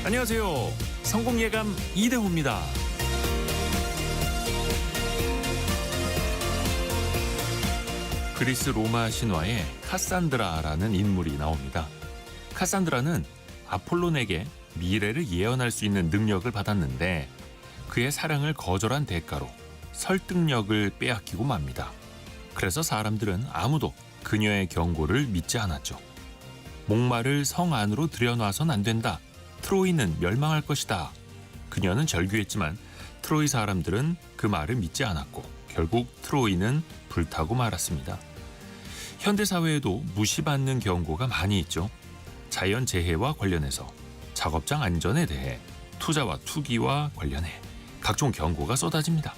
안녕하세요. 성공예감 이대호입니다. 그리스 로마 신화에 카산드라라는 인물이 나옵니다. 카산드라는 아폴론에게 미래를 예언할 수 있는 능력을 받았는데 그의 사랑을 거절한 대가로 설득력을 빼앗기고 맙니다. 그래서 사람들은 아무도 그녀의 경고를 믿지 않았죠. 목마를 성 안으로 들여놔선 안 된다. 트로이는 멸망할 것이다. 그녀는 절규했지만 트로이 사람들은 그 말을 믿지 않았고 결국 트로이는 불타고 말았습니다. 현대사회에도 무시받는 경고가 많이 있죠. 자연재해와 관련해서, 작업장 안전에 대해, 투자와 투기와 관련해 각종 경고가 쏟아집니다.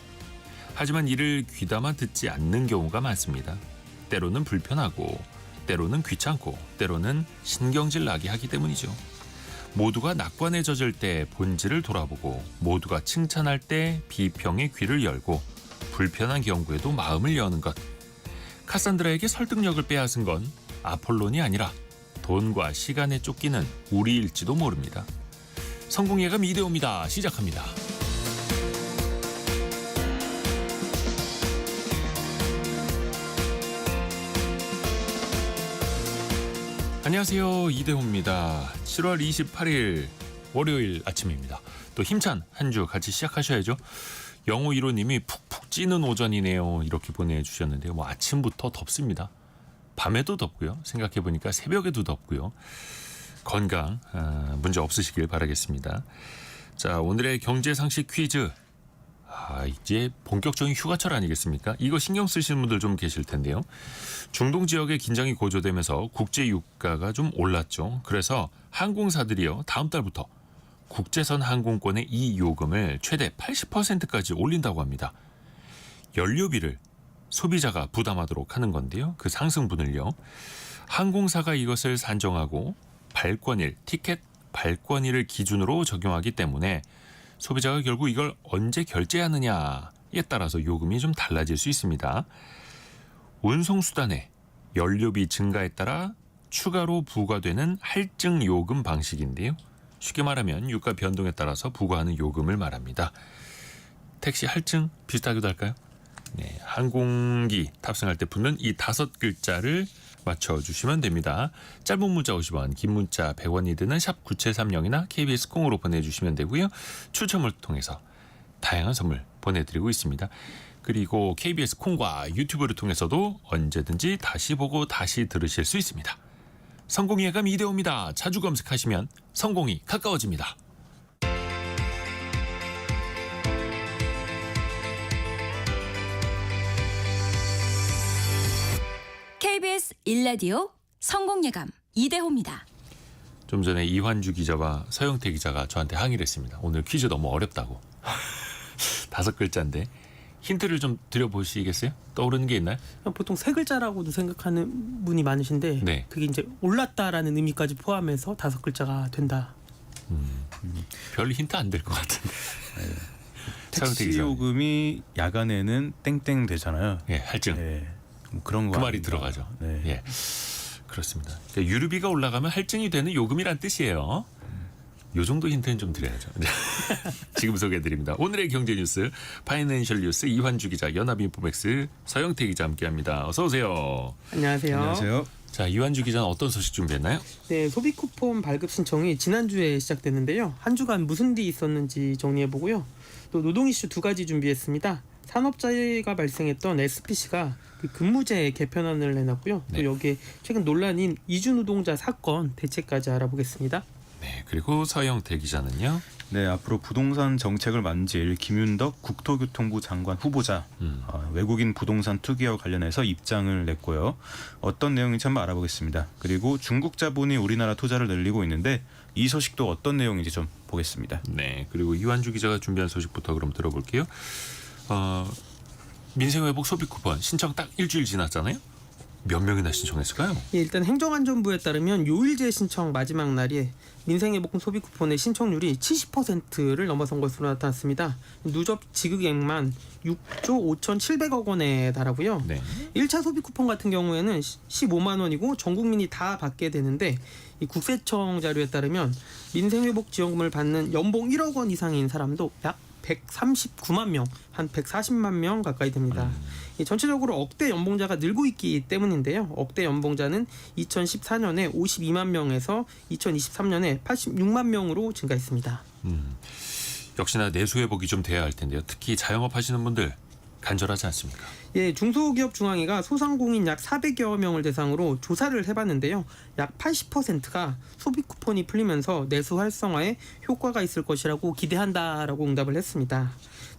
하지만 이를 귀담아 듣지 않는 경우가 많습니다. 때로는 불편하고, 때로는 귀찮고, 때로는 신경질 나게 하기 때문이죠. 모두가 낙관에 젖을 때 본질을 돌아보고, 모두가 칭찬할 때 비평의 귀를 열고, 불편한 경고에도 마음을 여는 것. 카산드라에게 설득력을 빼앗은 건 아폴론이 아니라 돈과 시간에 쫓기는 우리일지도 모릅니다. 성공예감 이대호입니다. 시작합니다. 안녕하세요. 이대호입니다. 7월 28일 월요일 아침입니다. 또 힘찬 한 주 같이 시작하셔야죠. 영호 1호님이 푹푹 찌는 오전이네요. 이렇게 보내주셨는데요. 뭐 아침부터 덥습니다. 밤에도 덥고요. 생각해보니까 새벽에도 덥고요. 건강 문제 없으시길 바라겠습니다. 자, 오늘의 경제상식 퀴즈. 이제 본격적인 휴가철 아니겠습니까? 이거 신경 쓰시는 분들 좀 계실 텐데요. 중동 지역의 긴장이 고조되면서 국제 유가가 좀 올랐죠. 그래서 항공사들이요, 다음 달부터 국제선 항공권의 이 요금을 최대 80%까지 올린다고 합니다. 연료비를 소비자가 부담하도록 하는 건데요. 그 상승분을요. 항공사가 이것을 산정하고 발권일, 티켓 발권일을 기준으로 적용하기 때문에 소비자가 결국 이걸 언제 결제하느냐에 따라서 요금이 좀 달라질 수 있습니다. 운송수단의 연료비 증가에 따라 추가로 부과되는 할증 요금 방식인데요. 쉽게 말하면 유가 변동에 따라서 부과하는 요금을 말합니다. 택시 할증 비슷하기도 할까요? 네, 항공기 탑승할 때 붙는 이 5글자를 맞춰주시면 됩니다. 짧은 문자 50원, 긴 문자 100원이 드는 샵 9730이나 KBS 콩으로 보내주시면 되고요. 추첨을 통해서 다양한 선물 보내드리고 있습니다. 그리고 KBS 콩과 유튜브를 통해서도 언제든지 다시 보고 다시 들으실 수 있습니다. 성공예감 이대호입니다. 자주 검색하시면 성공이 가까워집니다. KBS 1라디오 성공예감 이대호입니다. 좀 전에 이환주 기자와 서영태 기자가 저한테 항의를 했습니다. 오늘 퀴즈 너무 어렵다고. 5글자인데 힌트를 좀 드려보시겠어요? 떠오르는 게 있나요? 보통 3글자라고도 생각하는 분이 많으신데 네. 그게 이제 올랐다라는 의미까지 포함해서 5글자가 된다. 별 힌트 안 될 것 같은데. 서영태 택시 기자. 요금이 야간에는 땡땡 되잖아요. 예, 할증. 네, 뭐 그런 거 그 말이 아닌가. 들어가죠. 네. 예, 그렇습니다. 그러니까 유류비가 올라가면 할증이 되는 요금이란 뜻이에요. 요 정도 힌트는 좀 드려야죠. 지금 소개해드립니다. 오늘의 경제 뉴스 파이낸셜 뉴스 이환주 기자, 연합인포맥스 서영태 기자 함께합니다. 어서 오세요. 안녕하세요. 안녕하세요. 자, 이환주 기자는 어떤 소식 준비했나요? 네, 소비 쿠폰 발급 신청이 지난주에 시작됐는데요. 한 주간 무슨 일이 있었는지 정리해보고요. 또 노동 이슈 2가지 준비했습니다. 산업재해가 발생했던 SPC가 그 근무제 개편안을 내놨고요. 네. 또 여기에 최근 논란인 이주노동자 사건 대책까지 알아보겠습니다. 네, 그리고 서영태 기자는요. 네, 앞으로 부동산 정책을 만질 김윤덕 국토교통부 장관 후보자 외국인 부동산 투기와 관련해서 입장을 냈고요. 어떤 내용인지 한번 알아보겠습니다. 그리고 중국 자본이 우리나라 투자를 늘리고 있는데 이 소식도 어떤 내용인지 좀 보겠습니다. 네, 그리고 이환주 기자가 준비한 소식부터 그럼 들어볼게요. 민생회복 소비 쿠폰 신청 딱 일주일 지났잖아요. 몇 명이나 신청했을까요? 예, 일단 행정안전부에 따르면 요일제 신청 마지막 날이 민생회복 소비 쿠폰의 신청률이 70%를 넘어선 것으로 나타났습니다. 누적 지급액만 6조 5,700억 원에 달하고요. 네. 1차 소비 쿠폰 같은 경우에는 15만 원이고 전 국민이 다 받게 되는데 이 국세청 자료에 따르면 민생회복 지원금을 받는 연봉 1억 원 이상인 사람도 약 139만 명, 한 140만 명 가까이 됩니다. 이 전체적으로 억대 연봉자가 늘고 있기 때문인데요. 억대 연봉자는 2014년에 52만 명에서 2023년에 86만 명으로 증가했습니다. 역시나 내수회복이 좀 돼야 할 텐데요. 특히 자영업 하시는 분들 간절하지 않습니까? 예, 중소기업중앙회가 소상공인 약 400여 명을 대상으로 조사를 해봤는데요. 약 80%가 소비 쿠폰이 풀리면서 내수 활성화에 효과가 있을 것이라고 기대한다라고 응답을 했습니다.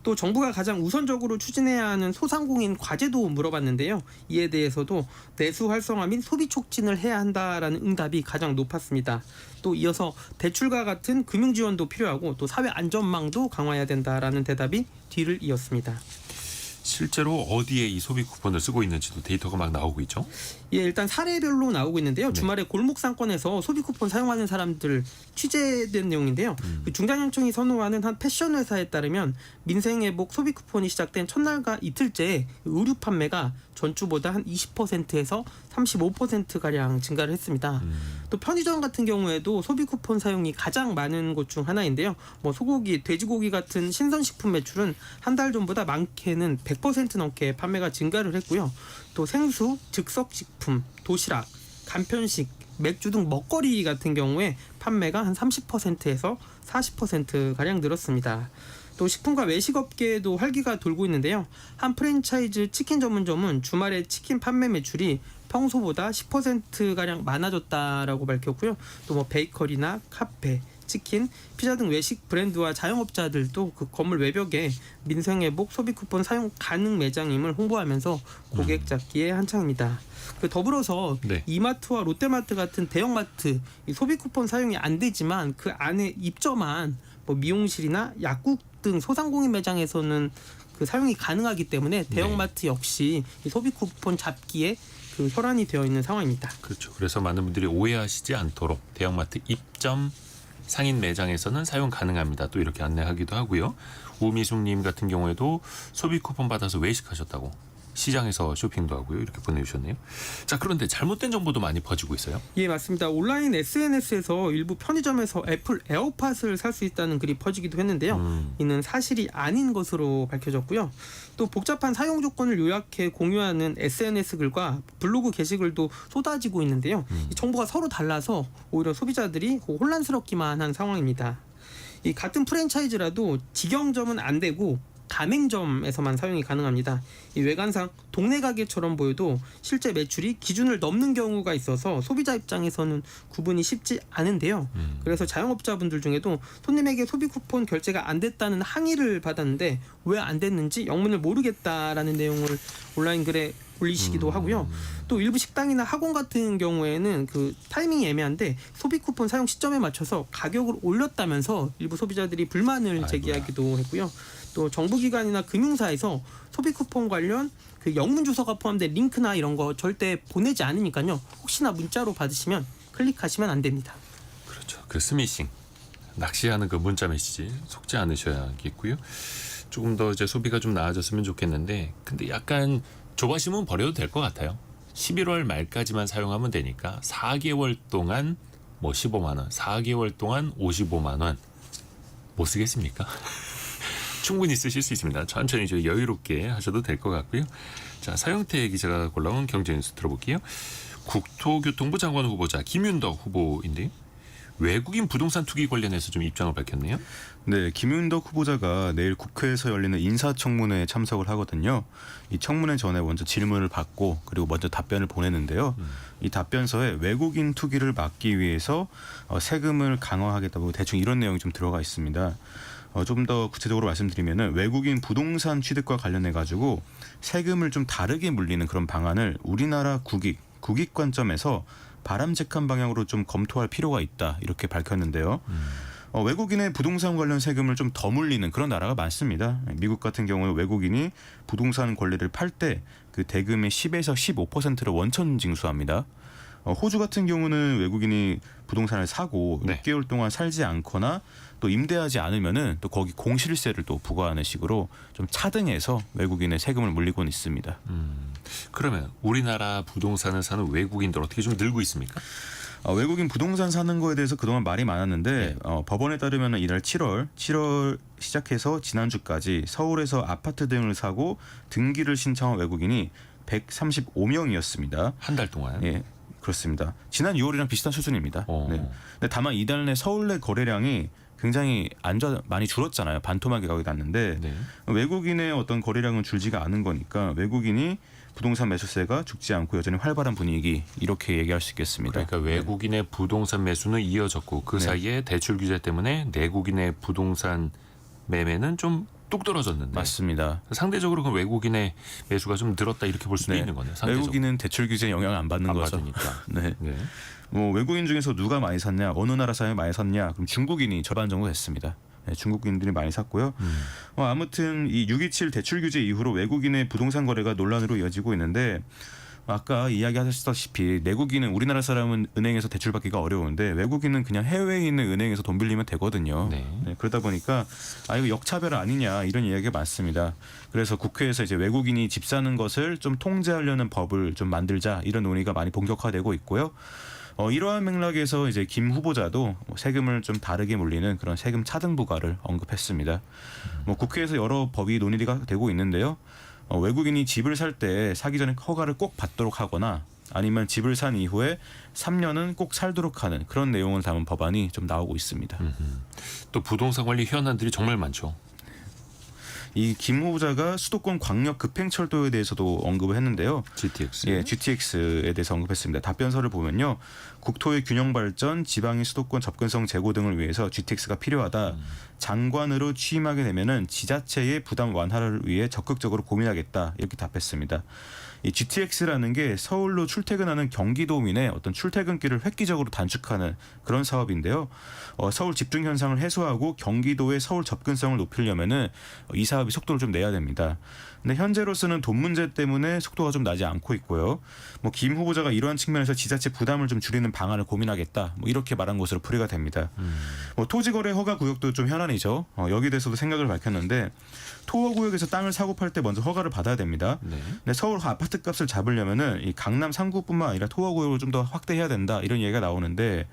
또 정부가 가장 우선적으로 추진해야 하는 소상공인 과제도 물어봤는데요. 이에 대해서도 내수 활성화 및 소비 촉진을 해야 한다라는 응답이 가장 높았습니다. 또 이어서 대출과 같은 금융 지원도 필요하고 또 사회 안전망도 강화해야 된다라는 대답이 뒤를 이었습니다. 실제로 어디에 이 소비 쿠폰을 쓰고 있는지도 데이터가 막 나오고 있죠. 예, 일단 사례별로 나오고 있는데요. 주말에 골목 상권에서 소비 쿠폰 사용하는 사람들 취재된 내용인데요. 그 중장년층이 선호하는 한 패션 회사에 따르면 민생회복 소비 쿠폰이 시작된 첫날과 이틀째에 의류 판매가 전주보다 한 20%에서 35%가량 증가를 했습니다. 또 편의점 같은 경우에도 소비 쿠폰 사용이 가장 많은 곳 중 하나인데요. 뭐 소고기, 돼지고기 같은 신선식품 매출은 한 달 전보다 많게는 100% 넘게 판매가 증가를 했고요. 또 생수, 즉석식품, 도시락, 간편식, 맥주 등 먹거리 같은 경우에 판매가 한 30%에서 40%가량 늘었습니다. 또 식품과 외식업계에도 활기가 돌고 있는데요. 한 프랜차이즈 치킨 전문점은 주말에 치킨 판매 매출이 평소보다 10%가량 많아졌다라고 밝혔고요. 또 뭐 베이커리나 카페, 치킨, 피자 등 외식 브랜드와 자영업자들도 그 건물 외벽에 민생회복 소비 쿠폰 사용 가능 매장임을 홍보하면서 고객 잡기에 한창입니다. 그 더불어서 네. 이마트와 롯데마트 같은 대형마트 이 소비 쿠폰 사용이 안 되지만 그 안에 입점한 뭐 미용실이나 약국 등 소상공인 매장에서는 그 사용이 가능하기 때문에 대형마트 역시 이 소비 쿠폰 잡기에 그 혈안이 되어 있는 상황입니다. 그렇죠. 그래서 많은 분들이 오해하시지 않도록 대형마트 입점 상인 매장에서는 사용 가능합니다. 또 이렇게 안내하기도 하고요. 우미숙님 같은 경우에도 소비 쿠폰 받아서 외식하셨다고 시장에서 쇼핑도 하고요. 이렇게 보내주셨네요. 자, 그런데 잘못된 정보도 많이 퍼지고 있어요. 예, 맞습니다. 온라인 SNS에서 일부 편의점에서 애플 에어팟을 살 수 있다는 글이 퍼지기도 했는데요. 이는 사실이 아닌 것으로 밝혀졌고요. 또 복잡한 사용 조건을 요약해 공유하는 SNS 글과 블로그 게시글도 쏟아지고 있는데요. 이 정보가 서로 달라서 오히려 소비자들이 혼란스럽기만 한 상황입니다. 이 같은 프랜차이즈라도 직영점은 안 되고 가맹점에서만 사용이 가능합니다. 이 외관상 동네 가게처럼 보여도 실제 매출이 기준을 넘는 경우가 있어서 소비자 입장에서는 구분이 쉽지 않은데요. 그래서 자영업자분들 중에도 손님에게 소비 쿠폰 결제가 안 됐다는 항의를 받았는데 왜 안 됐는지 영문을 모르겠다라는 내용을 온라인 글에 올리시기도 하고요. 또 일부 식당이나 학원 같은 경우에는 그 타이밍이 애매한데 소비 쿠폰 사용 시점에 맞춰서 가격을 올렸다면서 일부 소비자들이 불만을 제기하기도 했고요. 또 정부기관이나 금융사에서 소비 쿠폰 관련 그 영문 주소가 포함된 링크나 이런 거 절대 보내지 않으니까요. 혹시나 문자로 받으시면 클릭하시면 안 됩니다. 그렇죠. 그 스미싱, 낚시하는 그 문자 메시지 속지 않으셔야겠고요. 조금 더 이제 소비가 좀 나아졌으면 좋겠는데, 근데 약간 조바심은 버려도 될 것 같아요. 11월 말까지만 사용하면 되니까 4개월 동안 뭐 15만 원, 4개월 동안 55만 원 못 쓰겠습니까? 충분히 쓰실 수 있습니다. 천천히 좀 여유롭게 하셔도 될 것 같고요. 자, 서영태 기자가 골라온 경제뉴스 들어볼게요. 국토교통부 장관 후보자 김윤덕 후보인데요. 외국인 부동산 투기 관련해서 좀 입장을 밝혔네요. 네, 김윤덕 후보자가 내일 국회에서 열리는 인사청문회에 참석을 하거든요. 이 청문회 전에 먼저 질문을 받고 그리고 먼저 답변을 보내는데요. 이 답변서에 외국인 투기를 막기 위해서 세금을 강화하겠다고 대충 이런 내용이 좀 들어가 있습니다. 좀 더 구체적으로 말씀드리면은 외국인 부동산 취득과 관련해 가지고 세금을 좀 다르게 물리는 그런 방안을 우리나라 국익 관점에서 바람직한 방향으로 좀 검토할 필요가 있다 이렇게 밝혔는데요. 외국인의 부동산 관련 세금을 좀 더 물리는 그런 나라가 많습니다. 미국 같은 경우는 외국인이 부동산 권리를 팔 때 그 대금의 10에서 15%를 원천 징수합니다. 호주 같은 경우는 외국인이 부동산을 사고 네. 6개월 동안 살지 않거나 또 임대하지 않으면은 또 거기 공실세를 또 부과하는 식으로 좀 차등해서 외국인의 세금을 물리고는 있습니다. 그러면 우리나라 부동산을 사는 외국인들 어떻게 좀 늘고 있습니까? 외국인 부동산 사는 거에 대해서 그동안 말이 많았는데 법원에 따르면 이날 7월 시작해서 지난주까지 서울에서 아파트 등을 사고 등기를 신청한 외국인이 135명이었습니다. 한 달 동안. 예, 그렇습니다. 지난 6월이랑 비슷한 수준입니다. 네. 근데 다만 이달 내 서울 내 거래량이 굉장히 많이 줄었잖아요. 반토막이 가게 났는데 네. 외국인의 어떤 거래량은 줄지가 않은 거니까 외국인이 부동산 매수세가 죽지 않고 여전히 활발한 분위기 이렇게 얘기할 수 있겠습니다. 그러니까 외국인의 부동산 매수는 이어졌고 그 네. 사이에 대출 규제 때문에 내국인의 부동산 매매는 좀 뚝 떨어졌는데 맞습니다. 상대적으로 그 외국인의 매수가 좀 늘었다 이렇게 볼 수도 네. 있는 거네요. 상대적으로. 외국인은 대출 규제 영향을 안 받는 안 거죠. 받으니까. 네. 네. 뭐 외국인 중에서 누가 많이 샀냐, 어느 나라 사람이 많이 샀냐, 그럼 중국인이 절반 정도 됐습니다. 네, 중국인들이 많이 샀고요. 아무튼 이 6.27 대출 규제 이후로 외국인의 부동산 거래가 논란으로 이어지고 있는데 아까 이야기하셨다시피 내국인은 우리나라 사람은 은행에서 대출 받기가 어려운데 외국인은 그냥 해외에 있는 은행에서 돈 빌리면 되거든요. 네. 네, 그러다 보니까 이거 역차별 아니냐 이런 이야기가 많습니다. 그래서 국회에서 이제 외국인이 집 사는 것을 좀 통제하려는 법을 좀 만들자 이런 논의가 많이 본격화되고 있고요. 이러한 맥락에서 이제 김 후보자도 세금을 좀 다르게 물리는 그런 세금 차등 부과를 언급했습니다. 국회에서 여러 법이 논의가 되고 있는데요. 외국인이 집을 살 때 사기 전에 허가를 꼭 받도록 하거나 아니면 집을 산 이후에 3년은 꼭 살도록 하는 그런 내용을 담은 법안이 좀 나오고 있습니다. 또 부동산 관리 현안들이 정말 많죠. 이 김 후보자가 수도권 광역 급행철도에 대해서도 언급을 했는데요. GTX. 예, GTX에 대해서 언급했습니다. 답변서를 보면요. 국토의 균형 발전, 지방의 수도권 접근성 제고 등을 위해서 GTX가 필요하다. 장관으로 취임하게 되면은 지자체의 부담 완화를 위해 적극적으로 고민하겠다. 이렇게 답했습니다. 이 GTX라는 게 서울로 출퇴근하는 경기도민의 어떤 출퇴근길을 획기적으로 단축하는 그런 사업인데요. 서울 집중 현상을 해소하고 경기도의 서울 접근성을 높이려면은 이 사업이 속도를 좀 내야 됩니다. 근데 현재로서는 돈 문제 때문에 속도가 좀 나지 않고 있고요. 김 후보자가 이러한 측면에서 지자체 부담을 좀 줄이는 방안을 고민하겠다. 이렇게 말한 것으로 풀이가 됩니다. 토지거래 허가 구역도 좀 현안이죠. 여기에 대해서도 생각을 밝혔는데 토어 구역에서 땅을 사고 팔 때 먼저 허가를 받아야 됩니다. 네. 근데 서울 아파트 값을 잡으려면은 이 강남 3구뿐만 아니라 토어 구역을 좀 더 확대해야 된다 이런 얘기가 나오는데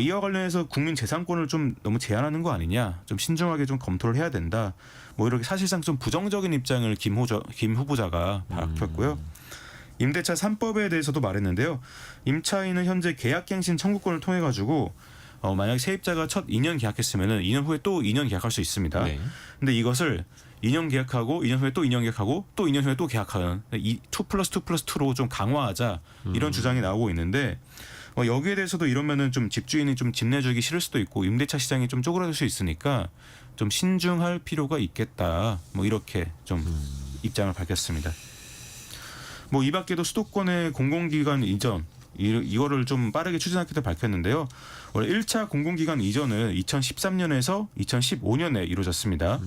이와 관련해서 국민 재산권을 좀 너무 제한하는 거 아니냐, 좀 신중하게 좀 검토를 해야 된다. 이렇게 사실상 좀 부정적인 입장을 김 후보자가 밝혔고요. 임대차 3법에 대해서도 말했는데요. 임차인은 현재 계약갱신 청구권을 통해 가지고 만약 세입자가 첫 2년 계약했으면은 2년 후에 또 2년 계약할 수 있습니다. 네. 근데 이것을 2년 계약하고 2년 후에 또 2년 계약하고 또 2년 후에 또 계약하는 2+2+2로 좀 강화하자 이런 주장이 나오고 있는데 여기에 대해서도 이러면은 좀 집주인이 좀 집 내주기 싫을 수도 있고 임대차 시장이 좀 쪼그라들 수 있으니까 좀 신중할 필요가 있겠다. 이렇게 좀 입장을 밝혔습니다. 이 밖에도 수도권의 공공기관 이전 이거를 좀 빠르게 추진하겠다 밝혔는데요. 원래 1차 공공기관 이전은 2013년에서 2015년에 이루어졌습니다.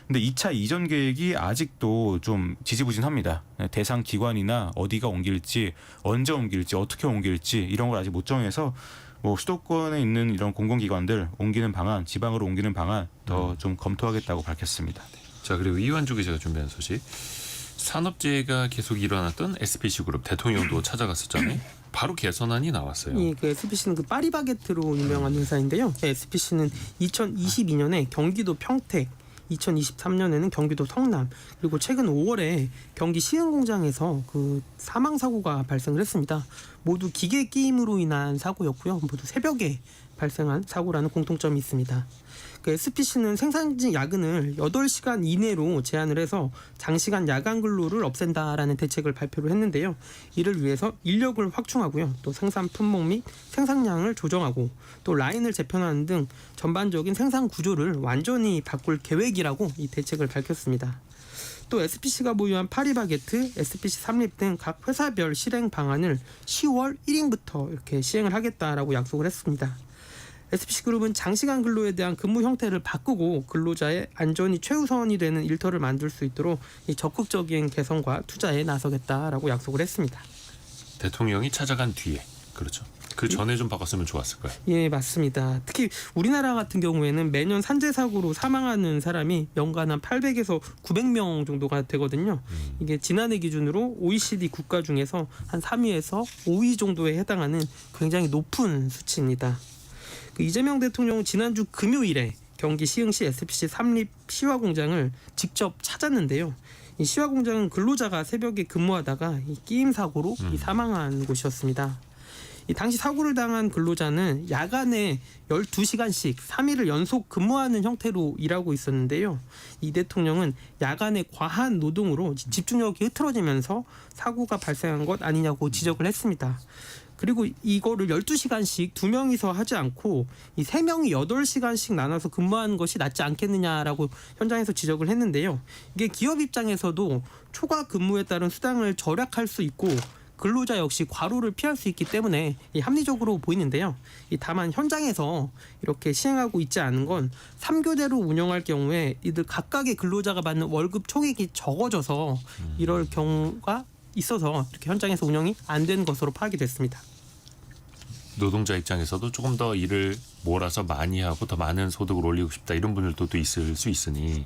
근데 2차 이전 계획이 아직도 좀 지지부진합니다. 대상 기관이나 어디가 옮길지, 언제 옮길지, 어떻게 옮길지 이런 걸 아직 못 정해서 수도권에 있는 이런 공공기관들 옮기는 방안, 지방으로 옮기는 방안 더 좀 검토하겠다고 밝혔습니다. 자, 그리고 이완주 기자가 준비한 소식. 산업재해가 계속 일어났던 SPC 그룹 대통령도 찾아갔었잖아요. 바로 개선안이 나왔어요. 그 SPC는 그 파리바게트로 유명한 회사인데요. SPC는 2022년에 경기도 평택, 2023년에는 경기도 성남, 그리고 최근 5월에 경기 시흥공장에서 그 사망 사고가 발생을 했습니다. 모두 기계 끼임으로 인한 사고였고요. 모두 새벽에 발생한 사고라는 공통점이 있습니다. 그 SPC는 생산직 야근을 8시간 이내로 제한을 해서 장시간 야간 근로를 없앤다라는 대책을 발표를 했는데요. 이를 위해서 인력을 확충하고요. 또 생산 품목 및 생산량을 조정하고 또 라인을 재편하는 등 전반적인 생산 구조를 완전히 바꿀 계획이라고 이 대책을 밝혔습니다. 또 SPC가 보유한 파리바게트, SPC 삼립 등 각 회사별 실행 방안을 10월 1일부터 이렇게 시행을 하겠다라고 약속을 했습니다. SPC그룹은 장시간 근로에 대한 근무 형태를 바꾸고 근로자의 안전이 최우선이 되는 일터를 만들 수 있도록 이 적극적인 개선과 투자에 나서겠다라고 약속을 했습니다. 대통령이 찾아간 뒤에 그렇죠. 그 전에 좀 바꿨으면 좋았을 거예요. 예, 맞습니다. 특히 우리나라 같은 경우에는 매년 산재 사고로 사망하는 사람이 연간 한 800에서 900명 정도가 되거든요. 이게 지난해 기준으로 OECD 국가 중에서 한 3위에서 5위 정도에 해당하는 굉장히 높은 수치입니다. 그 이재명 대통령은 지난주 금요일에 경기 시흥시 SPC 삼립 시화 공장을 직접 찾았는데요. 이 시화 공장은 근로자가 새벽에 근무하다가 이 끼임 사고로 이 사망한 곳이었습니다. 이 당시 사고를 당한 근로자는 야간에 12시간씩 3일을 연속 근무하는 형태로 일하고 있었는데요. 이 대통령은 야간에 과한 노동으로 집중력이 흐트러지면서 사고가 발생한 것 아니냐고 지적을 했습니다. 그리고 이거를 12시간씩 2명이서 하지 않고 이 3명이 8시간씩 나눠서 근무하는 것이 낫지 않겠느냐라고 현장에서 지적을 했는데요. 이게 기업 입장에서도 초과 근무에 따른 수당을 절약할 수 있고 근로자 역시 과로를 피할 수 있기 때문에 합리적으로 보이는데요. 다만 현장에서 이렇게 시행하고 있지 않은 건 3교대로 운영할 경우에 이들 각각의 근로자가 받는 월급 총액이 적어져서 이럴 경우가 있어서 이렇게 현장에서 운영이 안 된 것으로 파악이 됐습니다. 노동자 입장에서도 조금 더 일을 몰아서 많이 하고 더 많은 소득을 올리고 싶다 이런 분들도 또 있을 수 있으니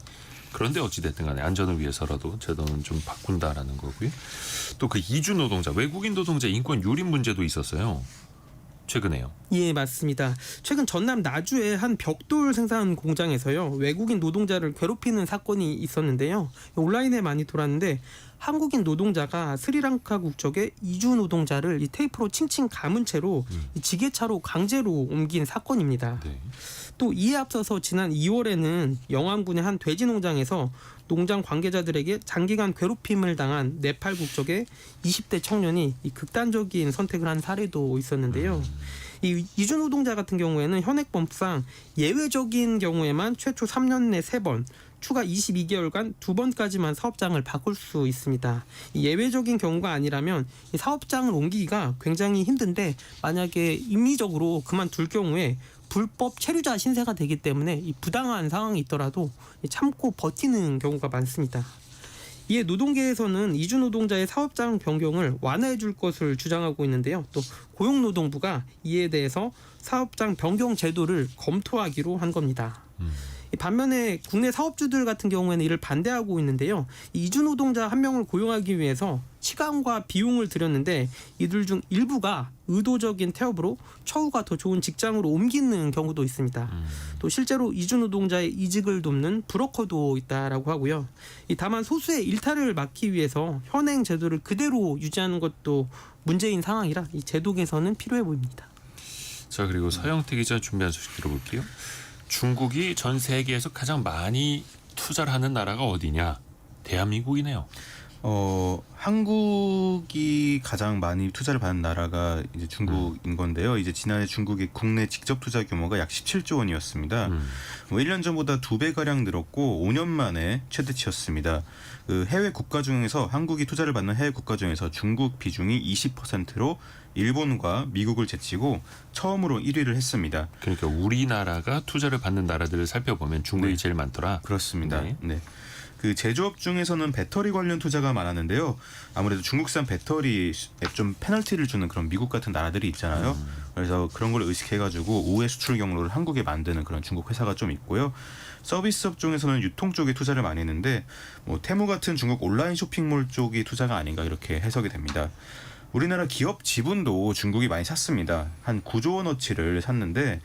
그런데 어찌됐든 간에 안전을 위해서라도 제도는 좀 바꾼다라는 거고요. 또 그 이주 노동자, 외국인 노동자 인권 유린 문제도 있었어요. 최근에요. 예, 맞습니다. 최근 전남 나주의 한 벽돌 생산 공장에서요. 외국인 노동자를 괴롭히는 사건이 있었는데요. 온라인에 많이 돌았는데 한국인 노동자가 스리랑카 국적의 이주 노동자를 이 테이프로 칭칭 감은 채로 이 지게차로 강제로 옮긴 사건입니다. 네. 또 이에 앞서서 지난 2월에는 영암군의 한 돼지 농장에서 농장 관계자들에게 장기간 괴롭힘을 당한 네팔 국적의 20대 청년이 이 극단적인 선택을 한 사례도 있었는데요. 이 이주 노동자 같은 경우에는 현행법상 예외적인 경우에만 최초 3년 내 3번, 추가 22개월간 2번까지만 사업장을 바꿀 수 있습니다. 이 예외적인 경우가 아니라면 이 사업장을 옮기기가 굉장히 힘든데 만약에 임의적으로 그만둘 경우에 불법 체류자 신세가 되기 때문에 이 부당한 상황이 있더라도 참고 버티는 경우가 많습니다. 이에 노동계에서는 이주 노동자의 사업장 변경을 완화해 줄 것을 주장하고 있는데요. 또 고용노동부가 이에 대해서 사업장 변경 제도를 검토하기로 한 겁니다. 반면에 국내 사업주들 같은 경우에는 이를 반대하고 있는데요. 이주 노동자 한 명을 고용하기 위해서 시간과 비용을 들였는데 이들 중 일부가 의도적인 태업으로 처우가 더 좋은 직장으로 옮기는 경우도 있습니다. 또 실제로 이주 노동자의 이직을 돕는 브로커도 있다라고 하고요. 다만 소수의 일탈을 막기 위해서 현행 제도를 그대로 유지하는 것도 문제인 상황이라 이 제도 개선은 필요해 보입니다. 자, 그리고 서영태 기자 준비한 소식 들어볼게요. 중국이 전 세계에서 가장 많이 투자를 하는 나라가 어디냐? 대한민국이네요. 한국이 가장 많이 투자를 받는 나라가 이제 중국인 건데요. 이제 지난해 중국의 국내 직접 투자 규모가 약 17조 원이었습니다. 1년 전보다 2배 가량 늘었고 5년 만에 최대치였습니다. 그 해외 국가 중에서 한국이 투자를 받는 해외 국가 중에서 중국 비중이 20%로 일본과 미국을 제치고 처음으로 1위를 했습니다. 그러니까 우리나라가 투자를 받는 나라들을 살펴보면 중국이 네. 제일 많더라. 그렇습니다. 네. 네. 그 제조업 중에서는 배터리 관련 투자가 많았는데요. 아무래도 중국산 배터리에 좀 페널티를 주는 그런 미국 같은 나라들이 있잖아요. 그래서 그런 걸 의식해가지고 우회 수출 경로를 한국에 만드는 그런 중국 회사가 좀 있고요. 서비스업 중에서는 유통 쪽에 투자를 많이 했는데 뭐 테무 같은 중국 온라인 쇼핑몰 쪽이 투자가 아닌가 이렇게 해석이 됩니다. 우리나라 기업 지분도 중국이 많이 샀습니다. 한 9조 원어치를 샀는데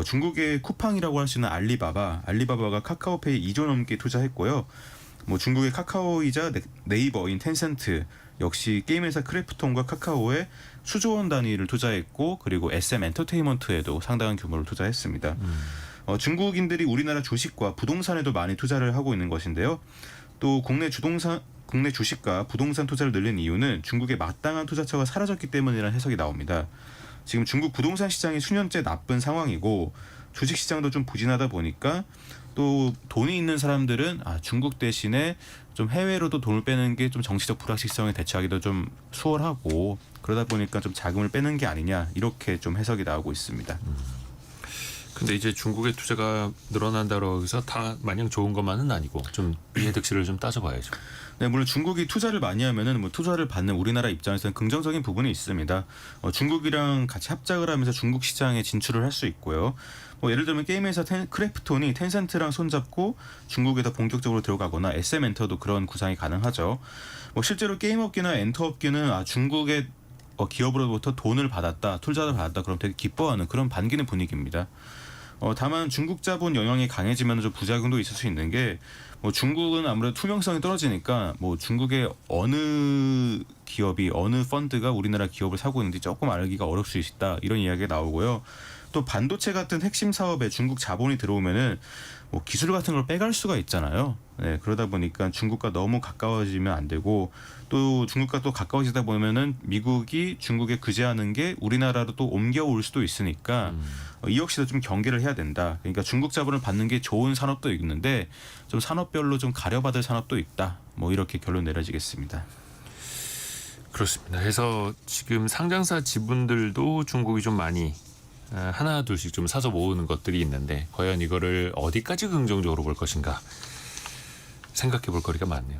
중국의 쿠팡이라고 할 수 있는 알리바바가 카카오페이 2조 넘게 투자했고요. 뭐 중국의 카카오이자 네이버인 텐센트 역시 게임 회사 크래프톤과 카카오에 수조 원 단위를 투자했고 그리고 SM 엔터테인먼트에도 상당한 규모를 투자했습니다. 중국인들이 우리나라 주식과 부동산에도 많이 투자를 하고 있는 것인데요. 또 국내 주식과 부동산 투자를 늘린 이유는 중국의 마땅한 투자처가 사라졌기 때문이라는 해석이 나옵니다. 지금 중국 부동산 시장이 수년째 나쁜 상황이고 주식 시장도 좀 부진하다 보니까 또 돈이 있는 사람들은 중국 대신에 좀 해외로도 돈을 빼는 게 좀 정치적 불확실성에 대처하기도 좀 수월하고 그러다 보니까 좀 자금을 빼는 게 아니냐 이렇게 좀 해석이 나오고 있습니다. 근데 이제 중국의 투자가 늘어난다고 해서 다 마냥 좋은 것만은 아니고 좀 이해 득실을 좀 따져봐야죠. 네, 물론 중국이 투자를 많이 하면은 뭐 투자를 받는 우리나라 입장에서는 긍정적인 부분이 있습니다. 중국이랑 같이 합작을 하면서 중국 시장에 진출을 할 수 있고요. 뭐 예를 들면 게임 회사 크래프톤이 텐센트랑 손잡고 중국에서 본격적으로 들어가거나 SM엔터도 그런 구상이 가능하죠. 뭐 실제로 게임 업계나 엔터 업계는 중국의 기업으로부터 돈을 받았다, 투자를 받았다, 그럼 되게 기뻐하는 그런 반기는 분위기입니다. 다만 중국 자본 영향이 강해지면 좀 부작용도 있을 수 있는 게 뭐 중국은 아무래도 투명성이 떨어지니까 뭐 중국의 어느 기업이 어느 펀드가 우리나라 기업을 사고 있는지 조금 알기가 어려울 수 있다 이런 이야기가 나오고요. 또 반도체 같은 핵심 사업에 중국 자본이 들어오면은 뭐 기술 같은 걸 빼갈 수가 있잖아요. 네, 그러다 보니까 중국과 너무 가까워지면 안 되고 또 중국과 또 가까워지다 보면은 미국이 중국에 규제하는 게 우리나라로 또 옮겨올 수도 있으니까 이 역시도 좀 경계를 해야 된다. 그러니까 중국 자본을 받는 게 좋은 산업도 있는데 좀 산업별로 좀 가려받을 산업도 있다. 뭐 이렇게 결론 내려지겠습니다. 그렇습니다. 그래서 지금 상장사 지분들도 중국이 좀 많이 하나 둘씩 좀 사서 모으는 것들이 있는데 과연 이거를 어디까지 긍정적으로 볼 것인가 생각해 볼 거리가 많네요.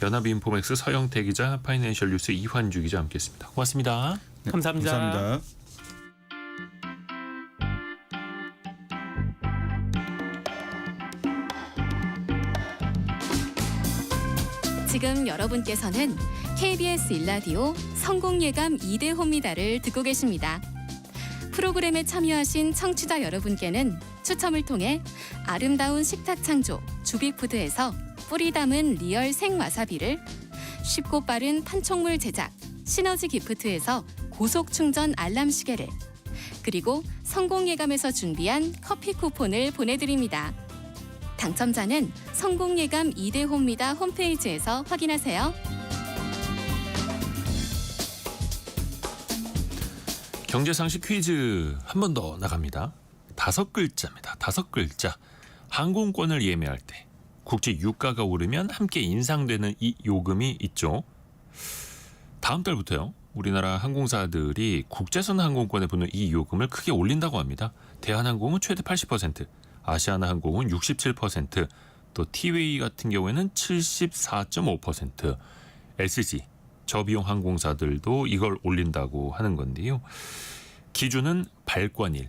연합인포맥스 서영태 기자, 파이낸셜 뉴스 이환주 기자 함께했습니다. 고맙습니다. 네, 감사합니다. 감사합니다. 지금 여러분께서는 KBS 일라디오 성공예감 2대호입니다를 듣고 계십니다. 프로그램에 참여하신 청취자 여러분께는 추첨을 통해 아름다운 식탁 창조 주빅푸드에서 뿌리 담은 리얼 생와사비를, 쉽고 빠른 판촉물 제작 시너지 기프트에서 고속 충전 알람 시계를, 그리고 성공예감에서 준비한 커피 쿠폰을 보내드립니다. 당첨자는 성공예감 2대호입니다 홈페이지에서 확인하세요. 경제상식 퀴즈 한 번 더 나갑니다. 5글자입니다. 5글자. 항공권을 예매할 때 국제 유가가 오르면 함께 인상되는 이 요금이 있죠. 다음 달부터요. 우리나라 항공사들이 국제선 항공권에 붙는 이 요금을 크게 올린다고 합니다. 대한항공은 최대 80%, 아시아나항공은 67%, 또 티웨이 같은 경우에는 74.5%, LCC 저비용 항공사들도 이걸 올린다고 하는 건데요. 기준은 발권일,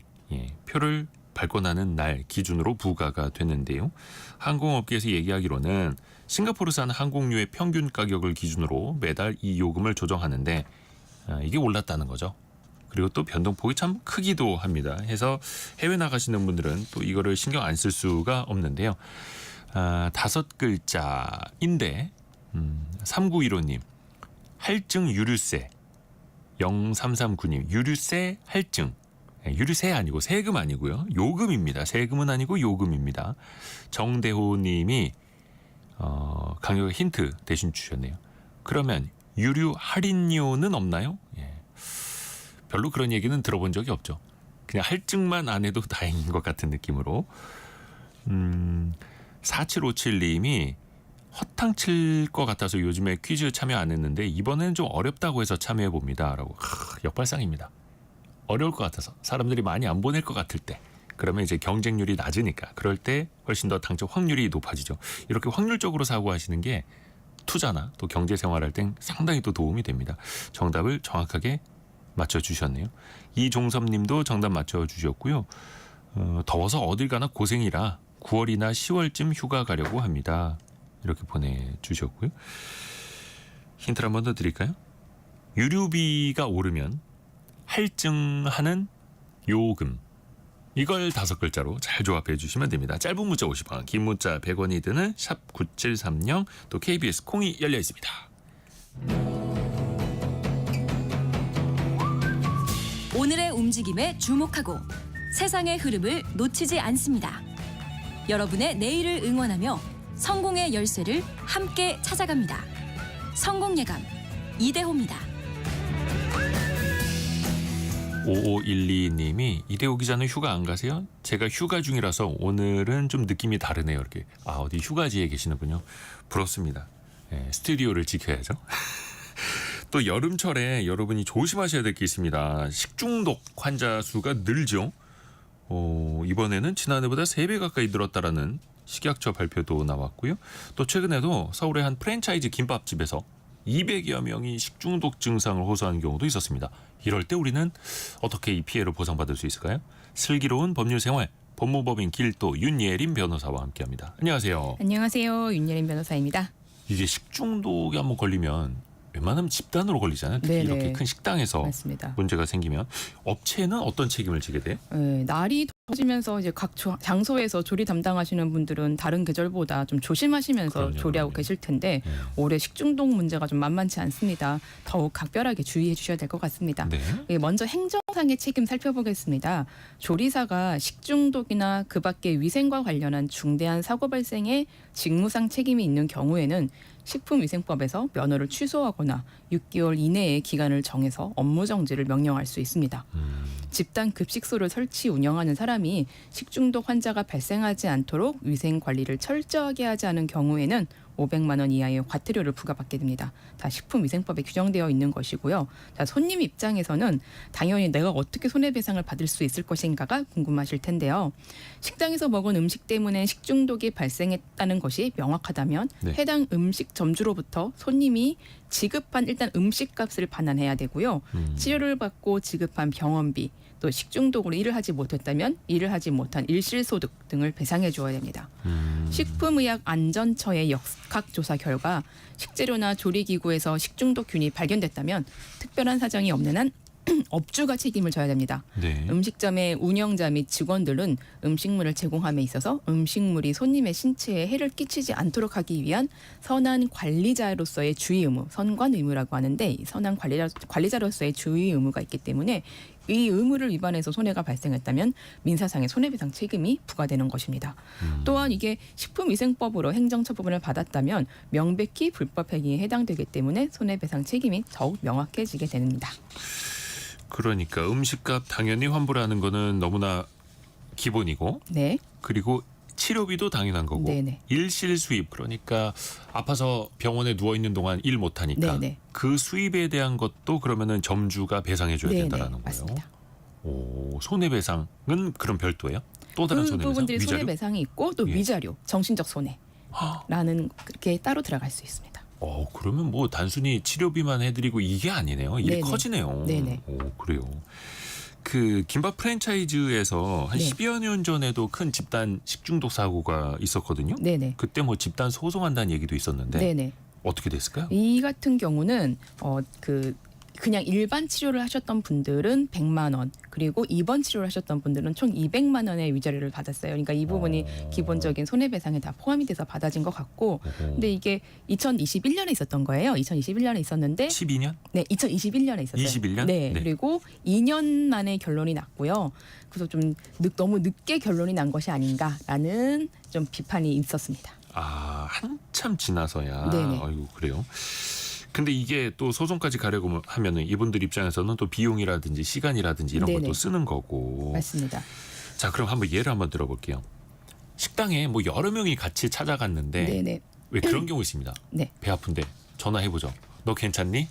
표를 발권하는 날 기준으로 부과가 되는데요. 항공업계에서 얘기하기로는 싱가포르산 항공료의 평균 가격을 기준으로 매달 이 요금을 조정하는데 이게 올랐다는 거죠. 그리고 또 변동폭이 참 크기도 합니다. 해서 해외 나가시는 분들은 또 이거를 신경 안 쓸 수가 없는데요. 5글자인데 3915님 할증 유류세, 0339님 유류세 할증, 유류세 아니고 세금 아니고요. 요금입니다. 세금은 아니고 요금입니다. 정대호님이 강력한 힌트 대신 주셨네요. 그러면 유류 할인료는 없나요? 별로 그런 얘기는 들어본 적이 없죠. 그냥 할증만 안 해도 다행인 것 같은 느낌으로. 4757님이 허탕 칠 것 같아서 요즘에 퀴즈 참여 안 했는데 이번에는 좀 어렵다고 해서 참여해 봅니다. 라고. 역발상입니다. 어려울 것 같아서 사람들이 많이 안 보낼 것 같을 때, 그러면 이제 경쟁률이 낮으니까 그럴 때 훨씬 더 당첨 확률이 높아지죠. 이렇게 확률적으로 사고하시는 게 투자나 또 경제 생활할 땐 상당히 또 도움이 됩니다. 정답을 정확하게 맞춰주셨네요. 이종섭님도 정답 맞춰주셨고요. 더워서 어딜 가나 고생이라 9월이나 10월쯤 휴가 가려고 합니다. 이렇게 보내주셨고요. 힌트를 한 번 더 드릴까요? 유류비가 오르면 할증하는 요금, 이걸 5글자로 잘 조합해 주시면 됩니다. 짧은 문자 50원, 긴 문자 100원이 드는 샵 9730, 또 KBS 콩이 열려 있습니다. 오늘의 움직임에 주목하고 세상의 흐름을 놓치지 않습니다. 여러분의 내일을 응원하며 성공의 열쇠를 함께 찾아갑니다. 성공예감 이대호입니다. 5512님이 이대호 기자는 휴가 안 가세요? 제가 휴가 중이라서 오늘은 좀 느낌이 다르네요. 이렇게 어디 휴가지에 계시는군요. 부럽습니다. 스튜디오를 지켜야죠. 또 여름철에 여러분이 조심하셔야 될 게 있습니다. 식중독 환자 수가 늘죠. 이번에는 지난해보다 3배 가까이 늘었다라는 식약처 발표도 나왔고요. 또 최근에도 서울의 한 프랜차이즈 김밥집에서 200여 명이 식중독 증상을 호소하는 경우도 있었습니다. 이럴 때 우리는 어떻게 이 피해를 보상받을 수 있을까요? 슬기로운 법률생활 법무법인 길도 윤예린 변호사와 함께합니다. 안녕하세요. 안녕하세요. 윤예린 변호사입니다. 이게 식중독에 한번 걸리면 웬만하면 집단으로 걸리잖아요. 특히 네네. 이렇게 큰 식당에서 맞습니다. 문제가 생기면 업체는 어떤 책임을 지게 돼요? 네, 날이 더워지면서 이제 각 장소에서 조리 담당하시는 분들은 다른 계절보다 좀 조심하시면서 그럼요, 조리하고 그럼요. 계실 텐데 올해 식중독 문제가 좀 만만치 않습니다. 더욱 각별하게 주의해 주셔야 될 것 같습니다. 네. 먼저 행정상의 책임 살펴보겠습니다. 조리사가 식중독이나 그 밖의 위생과 관련한 중대한 사고 발생에 직무상 책임이 있는 경우에는 식품위생법에서 면허를 취소하거나 6개월 이내의 기간을 정해서 업무 정지를 명령할 수 있습니다. 집단 급식소를 설치 운영하는 사람이 식중독 환자가 발생하지 않도록 위생 관리를 철저하게 하지 않은 경우에는 500만 원 이하의 과태료를 부과받게 됩니다. 다 식품위생법에 규정되어 있는 것이고요. 자, 손님 입장에서는 당연히 내가 어떻게 손해배상을 받을 수 있을 것인가가 궁금하실 텐데요. 식당에서 먹은 음식 때문에 식중독이 발생했다는 것이 명확하다면 네. 해당 음식 점주로부터 손님이 지급한 일단 음식값을 반환해야 되고요. 치료를 받고 지급한 병원비, 또 식중독으로 일을 하지 못했다면 일을 하지 못한 일실소득 등을 배상해 줘야 됩니다. 식품의약안전처의 역학조사 결과 식재료나 조리기구에서 식중독균이 발견됐다면 특별한 사정이 없는 한 업주가 책임을 져야 됩니다. 네. 음식점의 운영자 및 직원들은 음식물을 제공함에 있어서 음식물이 손님의 신체에 해를 끼치지 않도록 하기 위한 선한 관리자로서의 주의 의무, 선관 의무라고 하는데 이 선한 관리자로서의 주의 의무가 있기 때문에 이 의무를 위반해서 손해가 발생했다면 민사상의 손해배상 책임이 부과되는 것입니다. 또한 이게 식품위생법으로 행정처분을 받았다면 명백히 불법 행위에 해당되기 때문에 손해배상 책임이 더욱 명확해지게 됩니다. 그러니까 음식값 당연히 환불하는 거는 너무나 기본이고 네. 그리고 치료비도 당연한 거고 네네. 일실 수입 그러니까 아파서 병원에 누워 있는 동안 일 못 하니까 네네. 그 수입에 대한 것도 그러면은 점주가 배상해 줘야 네네. 된다라는 거예요. 맞습니다. 오, 손해배상은 그럼 별도예요? 또 다른 그 손해배상? 부분들이 위자료? 손해배상이 있고 또 예. 위자료, 정신적 손해라는 그렇게 따로 들어갈 수 있습니다. 그러면 뭐 단순히 치료비만 해드리고 이게 아니네요. 일이 네네. 커지네요. 네네. 오, 그래요. 그 김밥 프랜차이즈에서 한 네. 10여 년 전에도 큰 집단 식중독 사고가 있었거든요. 네네. 그때 뭐 집단 소송한다는 얘기도 있었는데 네네. 어떻게 됐을까요? 이 같은 경우는 그냥 일반 치료를 하셨던 분들은 100만 원, 그리고 입원 치료를 하셨던 분들은 총 200만 원의 위자료를 받았어요. 그러니까 이 부분이 기본적인 손해배상에 다 포함이 돼서 받아진 것 같고, 근데 이게 2021년에 있었던 거예요. 2021년에 있었는데, 12년? 네, 2021년에 있었어요. 21년? 네, 네. 그리고 2년 만에 결론이 났고요. 그래서 좀 너무 늦게 결론이 난 것이 아닌가라는 좀 비판이 있었습니다. 아, 한참 지나서야. 네네. 아이고, 그래요. 근데 이게 또 소송까지 가려고 하면은 이분들 입장에서는 또 비용이라든지 시간이라든지 이런 네네. 것도 쓰는 거고. 맞습니다. 자, 그럼 한번 예를 한번 들어볼게요. 식당에 뭐 여러 명이 같이 찾아갔는데 네네. 왜 그런 경우 있습니다. 네. 배 아픈데 전화해보죠. 너 괜찮니?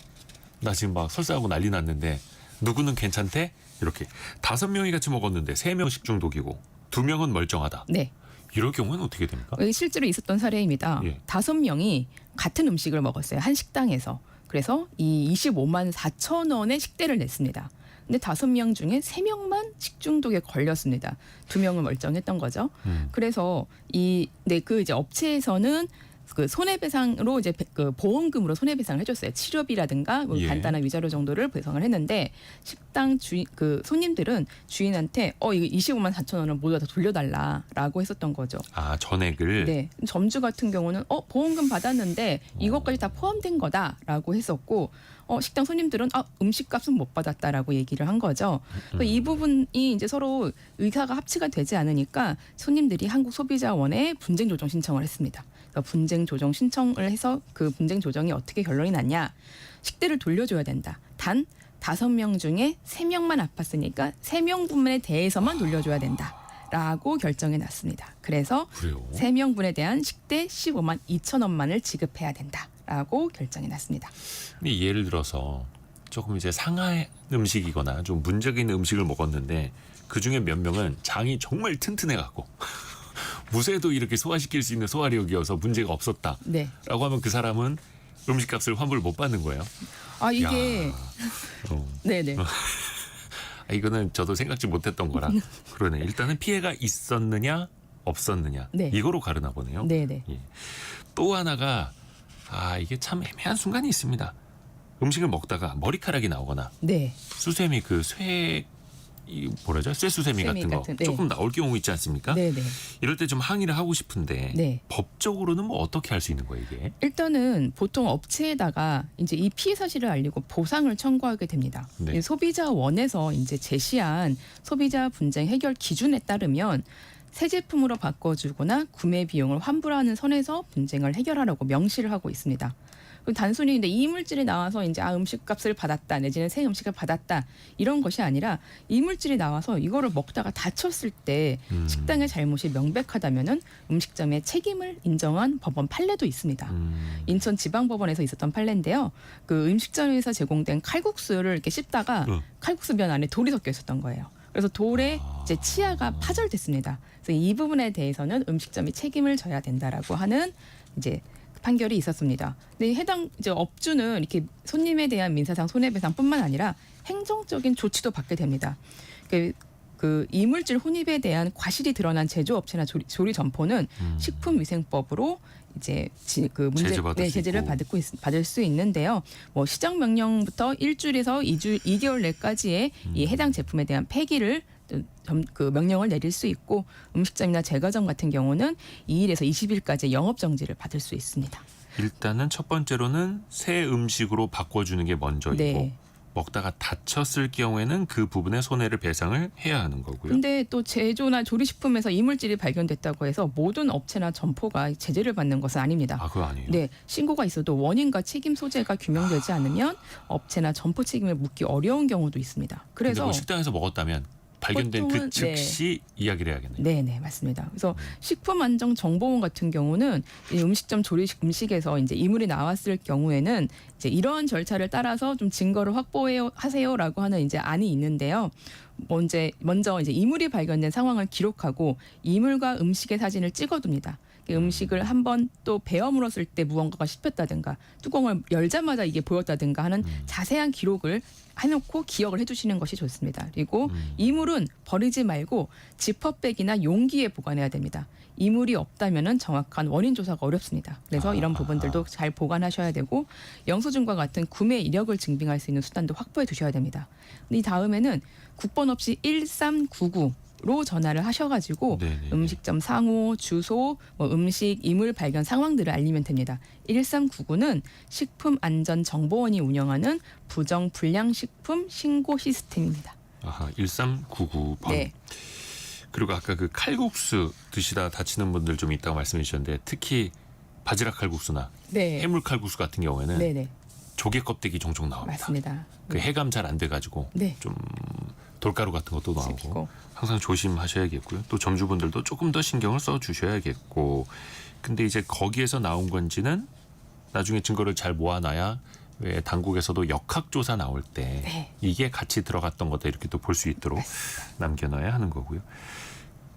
나 지금 막 설사하고 난리 났는데 누구는 괜찮대? 이렇게 5명이 같이 먹었는데 3명 식중독이고 2명은 멀쩡하다. 네. 이럴 경우는 어떻게 됩니까? 실제로 있었던 사례입니다. 예. 5명이 같은 음식을 먹었어요. 한 식당에서. 그래서 이 25만 4천 원의 식대를 냈습니다. 근데 5명 중에 3명만 식중독에 걸렸습니다. 2명은 멀쩡했던 거죠. 그래서 그 이제 업체에서는 그 손해배상으로 이제 그 보험금으로 손해배상을 해줬어요. 치료비라든가 뭐 예. 간단한 위자료 정도를 배상을 했는데 식당 주인 그 손님들은 주인한테 이거 25만 4천 원을 모두 다 돌려달라라고 했었던 거죠. 아, 전액을. 네, 점주 같은 경우는 보험금 받았는데 이것까지 다 포함된 거다라고 했었고 식당 손님들은 음식값은 못 받았다라고 얘기를 한 거죠. 그래서 이 부분이 이제 서로 의사가 합치가 되지 않으니까 손님들이 한국소비자원에 분쟁 조정 신청을 했습니다. 그래서 분쟁 조정 신청을 해서 그 분쟁 조정이 어떻게 결론이 났냐? 식대를 돌려줘야 된다. 단 5명 중에 3명만 아팠으니까 3명분에 대해서만 돌려줘야 된다. 라고 결정이 났습니다. 그래서 그래요? 3명분에 대한 식대 15만 2천 원만을 지급해야 된다라고 결정이 났습니다. 근데 예를 들어서 조금 이제 상한 음식이거나 좀 문제가 있는 음식을 먹었는데 그 중에 몇 명은 장이 정말 튼튼해 갖고 무쇠도 이렇게 소화시킬 수 있는 소화력이어서 문제가 없었다라고 네. 하면 그 사람은 음식값을 환불 못 받는 거예요. 아 이게 야. 어. 네네. 아, 이거는 저도 생각지 못했던 거라. 그러네. 일단은 피해가 있었느냐 없었느냐 네. 이거로 가르나 보네요. 네네. 예. 또 하나가 이게 참 애매한 순간이 있습니다. 음식을 먹다가 머리카락이 나오거나 네. 수세미 그 쇠 뭐라죠? 쇠수세미 수세미 같은 거 같은, 네. 조금 나올 경우 있지 않습니까? 네네. 이럴 때 좀 항의를 하고 싶은데 네. 법적으로는 뭐 어떻게 할 수 있는 거예요 이게? 일단은 보통 업체에다가 이제 이 피해 사실을 알리고 보상을 청구하게 됩니다. 네. 이 소비자원에서 이제 제시한 소비자 분쟁 해결 기준에 따르면 새 제품으로 바꿔주거나 구매 비용을 환불하는 선에서 분쟁을 해결하라고 명시를 하고 있습니다. 단순히 근데 이물질이 나와서 이제 음식값을 받았다 내지는 새 음식을 받았다 이런 것이 아니라 이물질이 나와서 이거를 먹다가 다쳤을 때 식당의 잘못이 명백하다면은 음식점의 책임을 인정한 법원 판례도 있습니다. 인천지방법원에서 있었던 판례인데요. 그 음식점에서 제공된 칼국수를 이렇게 씹다가 칼국수 면 안에 돌이 섞여 있었던 거예요. 그래서 돌에 이제 치아가 파절됐습니다. 그래서 이 부분에 대해서는 음식점이 책임을 져야 된다라고 하는 이제 판결이 있었습니다. 근데 해당 이제 업주는 이렇게 손님에 대한 민사상 손해배상뿐만 아니라 행정적인 조치도 받게 됩니다. 그 이물질 혼입에 대한 과실이 드러난 제조업체나 조리 점포는 식품위생법으로 이제 그 문제 제재를 받을 수 있는데요. 뭐 시정 명령부터 일주일에서 2개월 내까지의 이 해당 제품에 대한 폐기를 그 명령을 내릴 수 있고 음식점이나 제과점 같은 경우는 2일에서 20일까지 영업 정지를 받을 수 있습니다. 일단은 첫 번째로는 새 음식으로 바꿔주는 게 먼저이고 네. 먹다가 다쳤을 경우에는 그 부분의 손해를 배상을 해야 하는 거고요. 근데 또 제조나 조리식품에서 이물질이 발견됐다고 해서 모든 업체나 점포가 제재를 받는 것은 아닙니다. 그거 아니에요? 네, 신고가 있어도 원인과 책임 소재가 규명되지 않으면 업체나 점포 책임을 묻기 어려운 경우도 있습니다. 근데 그래서 뭐 식당에서 먹었다면 발견된 그 보통은, 즉시 이야기를 해야겠네요. 네, 맞습니다. 그래서 식품안전정보원 같은 경우는 이 음식점 음식에서 이제 이물이 나왔을 경우에는 이제 이러한 절차를 따라서 좀 증거를 확보하세요라고 하는 이제 안이 있는데요. 먼저 이제 이물이 발견된 상황을 기록하고 이물과 음식의 사진을 찍어둡니다. 음식을 한번 또 베어 물었을 때 무언가가 씹혔다든가 뚜껑을 열자마자 이게 보였다든가 하는 자세한 기록을 해놓고 기억을 해두시는 것이 좋습니다. 그리고 이물은 버리지 말고 지퍼백이나 용기에 보관해야 됩니다. 이물이 없다면은 정확한 원인 조사가 어렵습니다. 그래서 이런 부분들도 잘 보관하셔야 되고 영수증과 같은 구매 이력을 증빙할 수 있는 수단도 확보해 두셔야 됩니다. 이 다음에는 국번 없이 1399로 전화를 하셔가지고 네네네. 음식점 상호, 주소, 음식, 이물 발견 상황들을 알리면 됩니다. 1399는 식품안전정보원이 운영하는 부정불량식품 신고 시스템입니다. 1399번. 네. 그리고 아까 그 칼국수 드시다 다치는 분들 좀 있다고 말씀해 주셨는데 특히 바지락 칼국수나 네. 해물 칼국수 같은 경우에는 네네. 조개 껍데기 종종 나옵니다. 맞습니다. 그 해감 잘 안 돼가지고 네. 좀 돌가루 같은 것도 나오고 씹히고. 항상 조심하셔야겠고요. 또 점주분들도 조금 더 신경을 써 주셔야겠고. 근데 이제 거기에서 나온 건지는 나중에 증거를 잘 모아놔야 왜 당국에서도 역학조사 나올 때 네. 이게 같이 들어갔던 거다 이렇게 또 볼 수 있도록 남겨놔야 하는 거고요.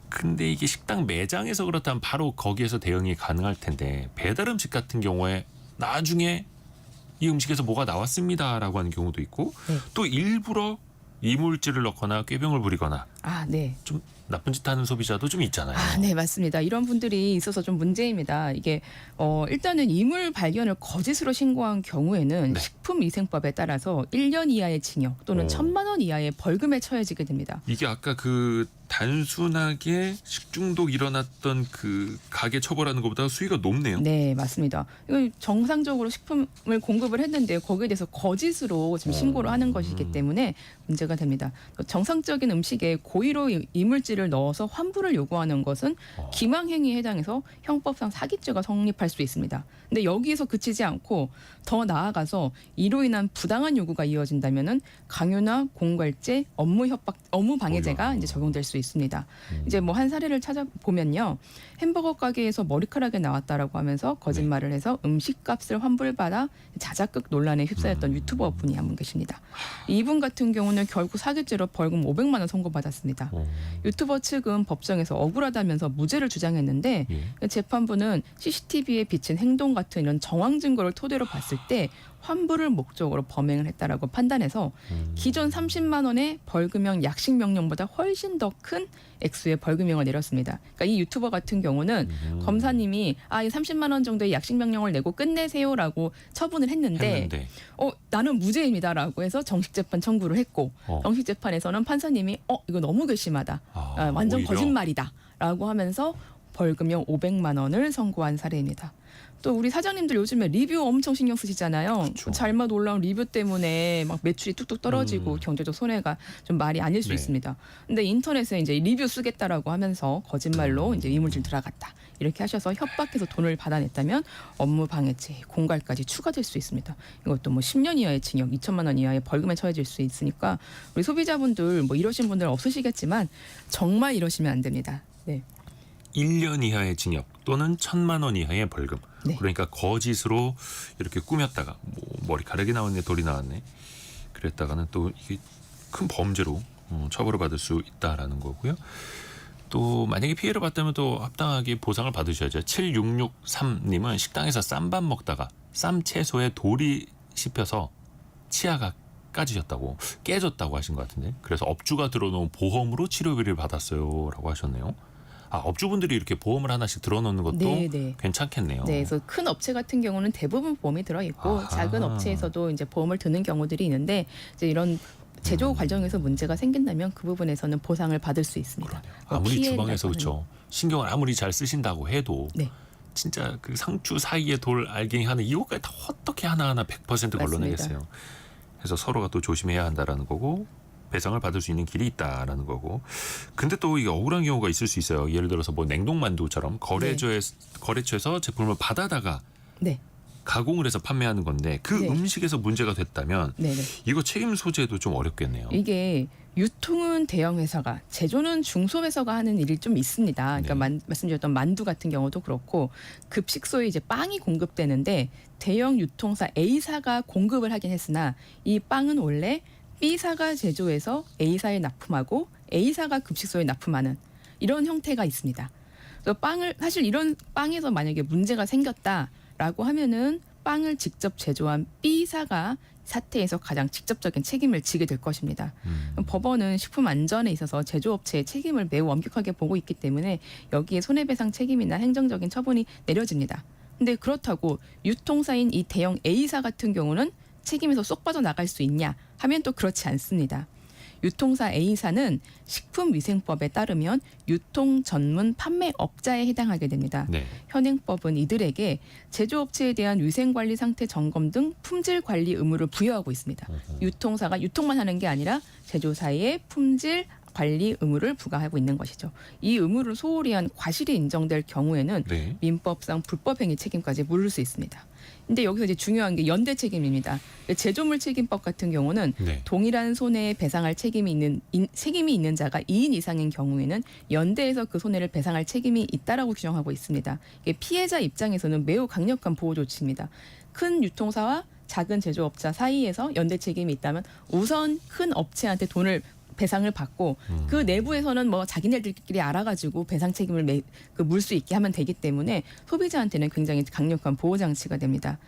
근데 이게 식당 매장에서 그렇다면 바로 거기에서 대응이 가능할 텐데 배달 음식 같은 경우에 나중에 이 음식에서 뭐가 나왔습니다라고 하는 경우도 있고 네. 또 일부러 이물질을 넣거나 꾀병을 부리거나 네. 좀 나쁜 짓 하는 소비자도 좀 있잖아요. 네, 맞습니다. 이런 분들이 있어서 좀 문제입니다. 이게 일단은 이물 발견을 거짓으로 신고한 경우에는 네. 식품위생법에 따라서 1년 이하의 징역 또는 1,000만 원 이하의 벌금에 처해지게 됩니다. 이게 아까 그 단순하게 식중독 일어났던 그 가게 처벌하는 것보다 수위가 높네요. 네, 맞습니다. 이거 정상적으로 식품을 공급을 했는데 거기에 대해서 거짓으로 지금 신고를 하는 것이기 때문에 문제가 됩니다. 정상적인 음식에 고의로 이물질을 넣어서 환불을 요구하는 것은 기망행위에 해당해서 형법상 사기죄가 성립할 수 있습니다. 근데 여기에서 그치지 않고 더 나아가서 이로 인한 부당한 요구가 이어진다면은 강요나 공갈죄, 업무 협박, 업무 방해죄가 어이야. 이제 적용될 수 있습니다. 이제 뭐 한 사례를 찾아보면요, 햄버거 가게에서 머리카락이 나왔다라고 하면서 거짓말을 해서 음식값을 환불받아 자작극 논란에 휩싸였던 유튜버 분이 한 분 계십니다. 이분 같은 경우는 결국 사기죄로 벌금 500만 원 선고받았습니다. 유튜버 측은 법정에서 억울하다면서 무죄를 주장했는데 예. 재판부는 CCTV에 비친 행동 같은 이런 정황 증거를 토대로 봤을 때 환불을 목적으로 범행을 했다라고 판단해서 기존 30만 원의 벌금형 약식 명령보다 훨씬 더 큰 액수의 벌금형을 내렸습니다. 그러니까 이 유튜버 같은 경우는 검사님이 이 30만 원 정도의 약식 명령을 내고 끝내세요라고 처분을 했는데 나는 무죄입니다라고 해서 정식 재판 청구를 했고 정식 재판에서는 판사님이 이거 너무 괘씸하다, 완전 오히려? 거짓말이다라고 하면서 벌금형 500만 원을 선고한 사례입니다. 또 우리 사장님들 요즘에 리뷰 엄청 신경 쓰시잖아요. 그쵸. 잘못 올라온 리뷰 때문에 막 매출이 뚝뚝 떨어지고 경제적 손해가 좀 말이 아닐 수 네. 있습니다. 근데 인터넷에 이제 리뷰 쓰겠다라고 하면서 거짓말로 이제 이물질 들어갔다, 이렇게 하셔서 협박해서 돈을 받아냈다면 업무 방해죄, 공갈까지 추가될 수 있습니다. 이것도 뭐 10년 이하의 징역, 2천만 원 이하의 벌금에 처해질 수 있으니까 우리 소비자분들 뭐 이러신 분들 없으시겠지만 정말 이러시면 안 됩니다. 네. 1년 이하의 징역 또는 1,000만 원 이하의 벌금. 네. 그러니까 거짓으로 이렇게 꾸몄다가 뭐 머리카락이 나왔네, 돌이 나왔네, 그랬다가는 또 이게 큰 범죄로 처벌을 받을 수 있다라는 거고요. 또 만약에 피해를 봤다면 또 합당하게 보상을 받으셔야죠. 7663님은 식당에서 쌈밥 먹다가 쌈 채소에 돌이 씹혀서 치아가 까지셨다고, 깨졌다고 하신 것 같은데, 그래서 업주가 들어놓은 보험으로 치료비를 받았어요라고 하셨네요. 업주분들이 이렇게 보험을 하나씩 들어놓는 것도 네. 괜찮겠네요. 네, 그래서 큰 업체 같은 경우는 대부분 보험이 들어 있고 아하. 작은 업체에서도 이제 보험을 드는 경우들이 있는데, 이제 이런 제조 과정에서 문제가 생긴다면 그 부분에서는 보상을 받을 수 있습니다. 아무리 피해라고 주방에서 하는- 그렇죠. 신경을 아무리 잘 쓰신다고 해도 네. 진짜 그 상추 사이에 돌 알갱이 하는 이것까지 다 어떻게 하나하나 100% 걸러내겠어요. 그래서 서로가 또 조심해야 한다라는 거고, 배상을 받을 수 있는 길이 있다라는 거고. 근데 또 이게 억울한 경우가 있을 수 있어요. 예를 들어서 뭐 냉동만두처럼 거래처에서 제품을 받아다가 네, 가공을 해서 판매하는 건데 그 네. 음식에서 문제가 됐다면 네. 이거 책임 소재도 좀 어렵겠네요. 이게 유통은 대형 회사가, 제조는 중소회사가 하는 일이 좀 있습니다. 그러니까 네. 말씀드렸던 만두 같은 경우도 그렇고, 급식소에 이제 빵이 공급되는데 대형 유통사 A사가 공급을 하긴 했으나 이 빵은 원래 B사가 제조해서 A사에 납품하고 A사가 급식소에 납품하는 이런 형태가 있습니다. 그래서 사실 이런 빵에서 만약에 문제가 생겼다라고 하면은 빵을 직접 제조한 B사가 사태에서 가장 직접적인 책임을 지게 될 것입니다. 법원은 식품 안전에 있어서 제조업체의 책임을 매우 엄격하게 보고 있기 때문에 여기에 손해배상 책임이나 행정적인 처분이 내려집니다. 근데 그렇다고 유통사인 이 대형 A사 같은 경우는 책임에서 쏙 빠져나갈 수 있냐 하면 또 그렇지 않습니다. 유통사 A사는 식품위생법에 따르면 유통 전문 판매업자에 해당하게 됩니다. 네. 현행법은 이들에게 제조업체에 대한 위생관리 상태 점검 등 품질관리 의무를 부여하고 있습니다. 유통사가 유통만 하는 게 아니라 제조사의 품질 관리 의무를 부과하고 있는 것이죠. 이 의무를 소홀히 한 과실이 인정될 경우에는 네. 민법상 불법행위 책임까지 물을 수 있습니다. 근데 여기서 이제 중요한 게 연대 책임입니다. 제조물 책임법 같은 경우는 네. 동일한 손해에 배상할 책임이 있는 자가 2인 이상인 경우에는 연대에서 그 손해를 배상할 책임이 있다라고 규정하고 있습니다. 이게 피해자 입장에서는 매우 강력한 보호 조치입니다. 큰 유통사와 작은 제조업자 사이에서 연대 책임이 있다면 우선 큰 업체한테 돈을 배상을 받고 그 내부에서는 뭐 자기네들끼리 알아가지고 배상 책임을 물 수 있게 하면 되기 때문에 소비자한테는 굉장히 강력한 보호 장치가 됩니다.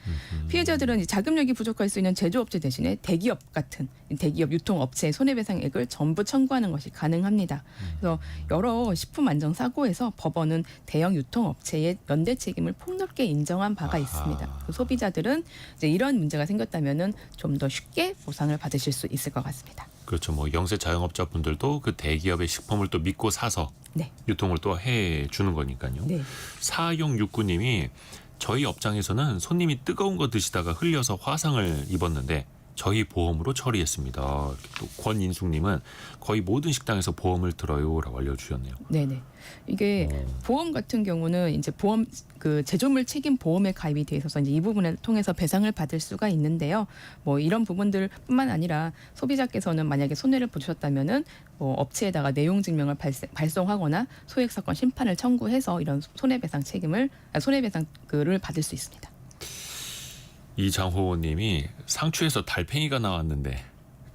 피해자들은 이제 자금력이 부족할 수 있는 제조업체 대신에 대기업 같은 대기업 유통업체의 손해배상액을 전부 청구하는 것이 가능합니다. 그래서 여러 식품 안전 사고에서 법원은 대형 유통업체의 연대 책임을 폭넓게 인정한 바가 아하. 있습니다. 소비자들은 이제 이런 문제가 생겼다면은 좀 더 쉽게 보상을 받으실 수 있을 것 같습니다. 그렇죠. 뭐 영세 자영업자분들도 그 대기업의 식품을 또 믿고 사서 네. 유통을 또 해 주는 거니까요. 네. 4669님이 저희 업장에서는 손님이 뜨거운 거 드시다가 흘려서 화상을 입었는데 저희 보험으로 처리했습니다. 이렇게 또 권인숙님은 거의 모든 식당에서 보험을 들어요라고 알려주셨네요. 네네. 이게 보험 같은 경우는 이제 보험 그 제조물 책임 보험에 가입이 돼 있어서 이제 이 부분을 통해서 배상을 받을 수가 있는데요. 뭐 이런 부분들뿐만 아니라 소비자께서는 만약에 손해를 보셨다면은 뭐 업체에다가 내용 증명을 발송하거나 소액 사건 심판을 청구해서 이런 손해배상 손해배상을 받을 수 있습니다. 이장호님이 상추에서 달팽이가 나왔는데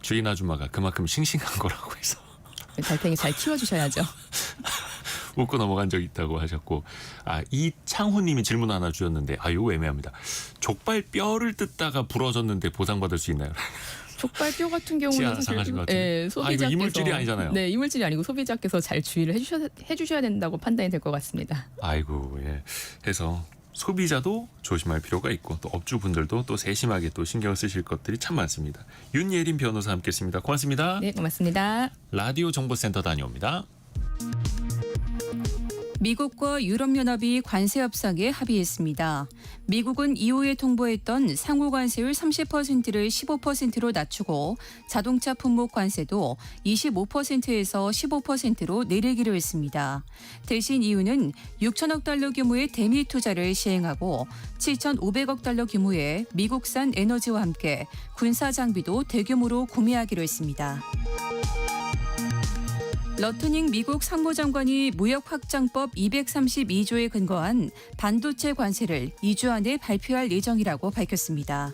주인 아줌마가 그만큼 싱싱한 거라고 해서 달팽이 잘 키워주셔야죠. 웃고 넘어간 적이 있다고 하셨고, 이창호님이 질문 하나 주셨는데 이거 애매합니다. 족발 뼈를 뜯다가 부러졌는데 보상받을 수 있나요? 족발 뼈 같은 경우는 치아 사실 상하신 것 같은데. 소비자께서 이거 이물질이 아니잖아요. 네, 이물질이 아니고 소비자께서 잘 주의를 해주셔야 된다고 판단이 될 것 같습니다. 아이고, 예. 해서 소비자도 조심할 필요가 있고 또 업주분들도 또 세심하게 또 신경 쓰실 것들이 참 많습니다. 윤예린 변호사 함께했습니다. 고맙습니다. 네, 고맙습니다. 라디오 정보센터 다녀옵니다. 미국과 유럽연합이 관세 협상에 합의했습니다. 미국은 이후에 통보했던 상호 관세율 30%를 15%로 낮추고 자동차 품목 관세도 25%에서 15%로 내리기로 했습니다. 대신 이유는 6천억 달러 규모의 대미 투자를 시행하고 7,500억 달러 규모의 미국산 에너지와 함께 군사 장비도 대규모로 구매하기로 했습니다. 러트닝 미국 상무장관이 무역확장법 232조에 근거한 반도체 관세를 2주 안에 발표할 예정이라고 밝혔습니다.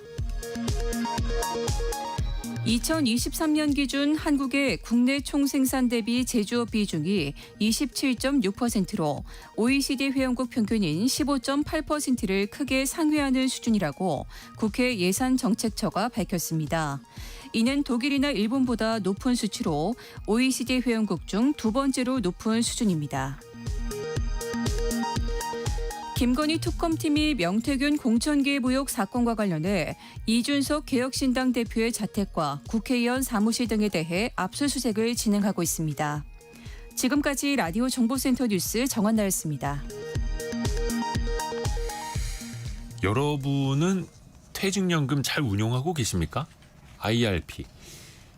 2023년 기준 한국의 국내 총생산 대비 제조업 비중이 27.6%로 OECD 회원국 평균인 15.8%를 크게 상회하는 수준이라고 국회 예산정책처가 밝혔습니다. 이는 독일이나 일본보다 높은 수치로 OECD 회원국 중 두 번째로 높은 수준입니다. 김건희 특검팀이 명태균 공천계획 의혹 사건과 관련해 이준석 개혁신당 대표의 자택과 국회의원 사무실 등에 대해 압수수색을 진행하고 있습니다. 지금까지 라디오 정보센터 뉴스 정한나였습니다. 여러분은 퇴직연금 잘 운용하고 계십니까? IRP.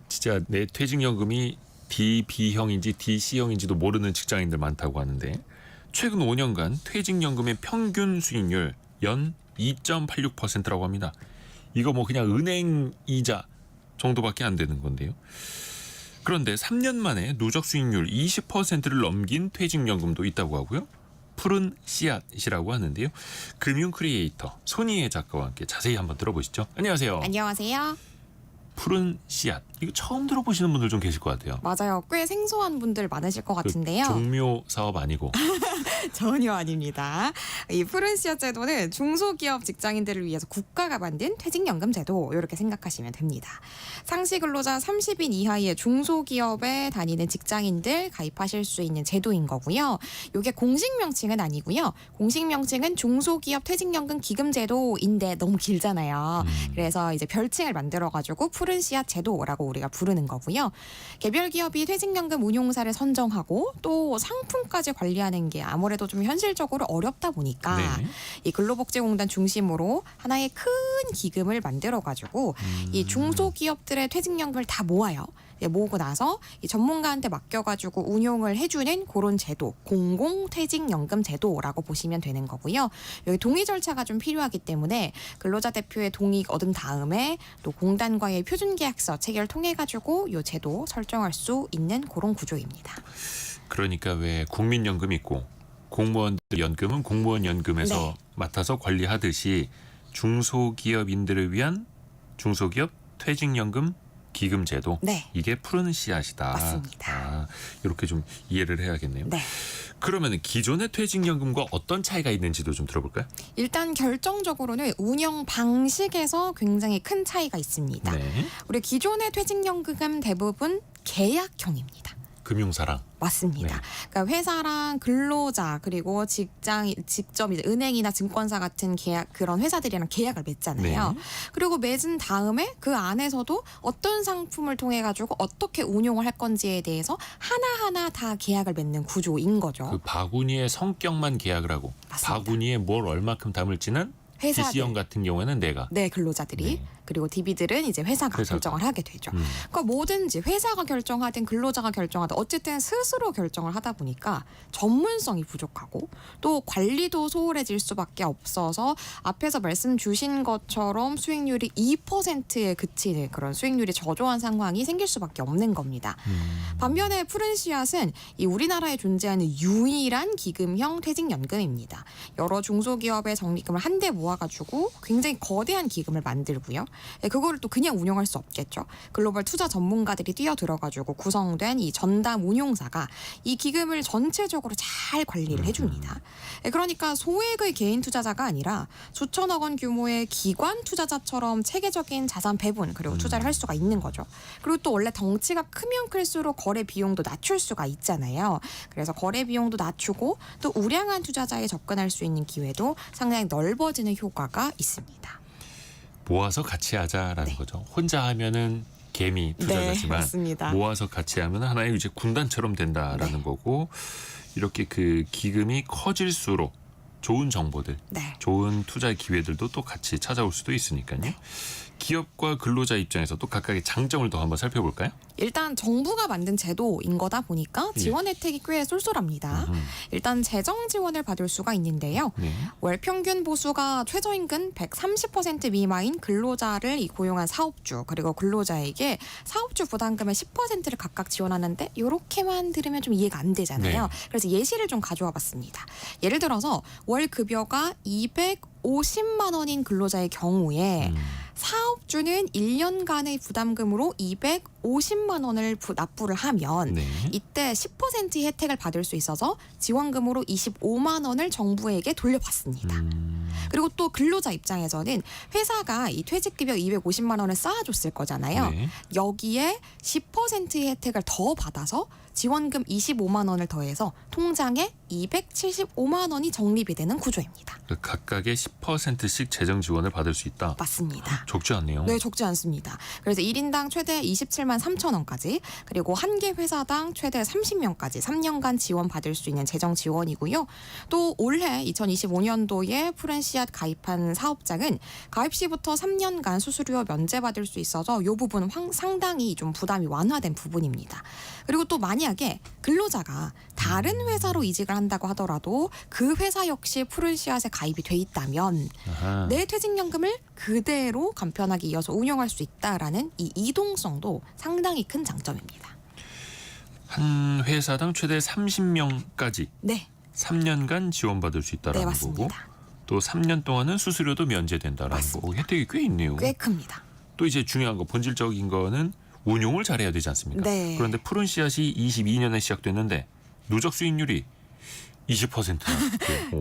진짜 내 퇴직연금이 DB형인지 DC형인지도 모르는 직장인들 많다고 하는데 최근 5년간 퇴직연금의 평균 수익률 연 2.86%라고 합니다. 이거 뭐 그냥 은행 이자 정도밖에 안 되는 건데요. 그런데 3년 만에 누적 수익률 20%를 넘긴 퇴직연금도 있다고 하고요. 푸른 씨앗이라고 하는데요. 금융 크리에이터 손희애 작가와 함께 자세히 한번 들어보시죠. 안녕하세요. 안녕하세요. 푸른 씨앗. 이거 처음 들어보시는 분들 좀 계실 것 같아요. 맞아요. 꽤 생소한 분들 많으실 것 같은데요. 종묘 사업 아니고. 전혀 아닙니다. 이 푸른 씨앗 제도는 중소기업 직장인들을 위해서 국가가 만든 퇴직연금 제도 이렇게 생각하시면 됩니다. 상시 근로자 30인 이하의 중소기업에 다니는 직장인들 가입하실 수 있는 제도인 거고요. 이게 공식 명칭은 아니고요. 공식 명칭은 중소기업 퇴직연금 기금 제도인데 너무 길잖아요. 그래서 이제 별칭을 만들어가지고 푸른 씨앗 제도라고 우리가 부르는 거고요. 개별 기업이 퇴직연금 운용사를 선정하고 또 상품까지 관리하는 게 아무래도 좀 현실적으로 어렵다 보니까 네. 이 근로복지공단 중심으로 하나의 큰 기금을 만들어가지고 이 중소기업들의 퇴직연금을 다 모아요. 모으고 나서 이 전문가한테 맡겨가지고 운용을 해주는 그런 제도, 공공퇴직연금 제도라고 보시면 되는 거고요. 여기 동의 절차가 좀 필요하기 때문에 근로자 대표의 동의 얻은 다음에 또 공단과의 표준계약서 체결 통해가지고 이 제도 설정할 수 있는 그런 구조입니다. 그러니까 왜 국민연금 있고 공무원들 연금은 공무원 연금에서 네. 맡아서 관리하듯이 중소기업인들을 위한 중소기업 퇴직연금 기금 제도. 네. 이게 푸른 씨앗이다. 맞습니다. 이렇게 좀 이해를 해야겠네요. 네. 그러면 기존의 퇴직연금과 어떤 차이가 있는지도 좀 들어볼까요? 일단 결정적으로는 운영 방식에서 굉장히 큰 차이가 있습니다. 네. 우리 기존의 퇴직연금 대부분 계약형입니다. 금융사랑. 맞습니다. 네. 그러니까 회사랑 근로자 그리고 직장 직접 이제 은행이나 증권사 같은 계약 그런 회사들이랑 계약을 맺잖아요. 네. 그리고 맺은 다음에 그 안에서도 어떤 상품을 통해 가지고 어떻게 운용을 할 건지에 대해서 하나하나 다 계약을 맺는 구조인 거죠. 그 바구니의 성격만 계약을 하고 맞습니다. 바구니에 뭘 얼마큼 담을지는 회사들. DC형 같은 경우에는 내가. 네, 근로자들이. 네. 그리고 DB들은 이제 회사가 결정을 하게 되죠. 그러니까 뭐든지 회사가 결정하든 근로자가 결정하든 어쨌든 스스로 결정을 하다 보니까 전문성이 부족하고 또 관리도 소홀해질 수밖에 없어서 앞에서 말씀 주신 것처럼 수익률이 2%에 그치는 그런 수익률이 저조한 상황이 생길 수밖에 없는 겁니다. 반면에 푸른 씨앗은 이 우리나라에 존재하는 유일한 기금형 퇴직연금입니다. 여러 중소기업의 적립금을 한데 모아가지고 굉장히 거대한 기금을 만들고요. 그거를 또 그냥 운영할 수 없겠죠. 글로벌 투자 전문가들이 뛰어들어가지고 구성된 이 전담 운용사가 이 기금을 전체적으로 잘 관리를 해줍니다. 그러니까 소액의 개인 투자자가 아니라 수천억 원 규모의 기관 투자자처럼 체계적인 자산 배분 그리고 투자를 할 수가 있는 거죠. 그리고 또 원래 덩치가 크면 클수록 거래 비용도 낮출 수가 있잖아요. 그래서 거래 비용도 낮추고 또 우량한 투자자에 접근할 수 있는 기회도 상당히 넓어지는 효과가 있습니다. 모아서 같이 하자라는 네. 거죠. 혼자 하면은 개미 투자자지만 맞습니다. 모아서 같이 하면 하나의 이제 군단처럼 된다라는 거고 이렇게 그 기금이 커질수록 좋은 정보들, 네. 좋은 투자 기회들도 또 같이 찾아올 수도 있으니까요. 기업과 근로자 입장에서 또 각각의 장점을 더 한번 살펴볼까요? 일단 정부가 만든 제도인 거다 보니까 지원 혜택이 꽤 쏠쏠합니다. 일단 재정 지원을 받을 수가 있는데요. 네. 월 평균 보수가 최저임금 130% 미만인 근로자를 고용한 사업주 그리고 근로자에게 사업주 부담금의 10%를 각각 지원하는데 이렇게만 들으면 좀 이해가 안 되잖아요. 네. 그래서 예시를 좀 가져와 봤습니다. 예를 들어서 월 급여가 250만 원인 근로자의 경우에 사업주는 1년간의 부담금으로 250만 원을 납부를 하면 네. 이때 10% 혜택을 받을 수 있어서 지원금으로 25만 원을 정부에게 돌려받습니다. 그리고 또 근로자 입장에서는 회사가 이 퇴직급여 250만 원을 쌓아줬을 거잖아요. 네. 여기에 10%의 혜택을 더 받아서 지원금 25만 원을 더해서 통장에 275만 원이 적립이 되는 구조입니다. 각각의 10%씩 재정 지원을 받을 수 있다. 맞습니다. 적지 않네요. 네, 적지 않습니다. 그래서 1인당 최대 27만 3천 원까지 그리고 한 개 회사당 최대 30명까지 3년간 지원받을 수 있는 재정 지원이고요. 또 올해 2025년도에 푸른 씨앗 가입한 사업장은 가입 시부터 3년간 수수료 면제받을 수 있어서 이 부분은 상당히 좀 부담이 완화된 부분입니다. 그리고 또 만약에 근로자가 다른 회사로 이직을 한다고 하더라도 그 회사 역시 푸른 씨앗에 가입이 돼 있다면 아하. 내 퇴직연금을 그대로 간편하게 이어서 운영할 수 있다라는 이 이동성도 상당히 큰 장점입니다. 한 회사당 최대 30명까지 네, 3년간 지원받을 수 네 있다라는 거고 맞습니다. 또 3년 동안은 수수료도 면제된다라는 맞습니다. 거고 혜택이 꽤 있네요. 꽤 큽니다. 또 이제 중요한 거 본질적인 거는 운용을 잘해야 되지 않습니까? 네. 그런데 푸른 씨앗이 22년에 시작됐는데 누적 수익률이 20%나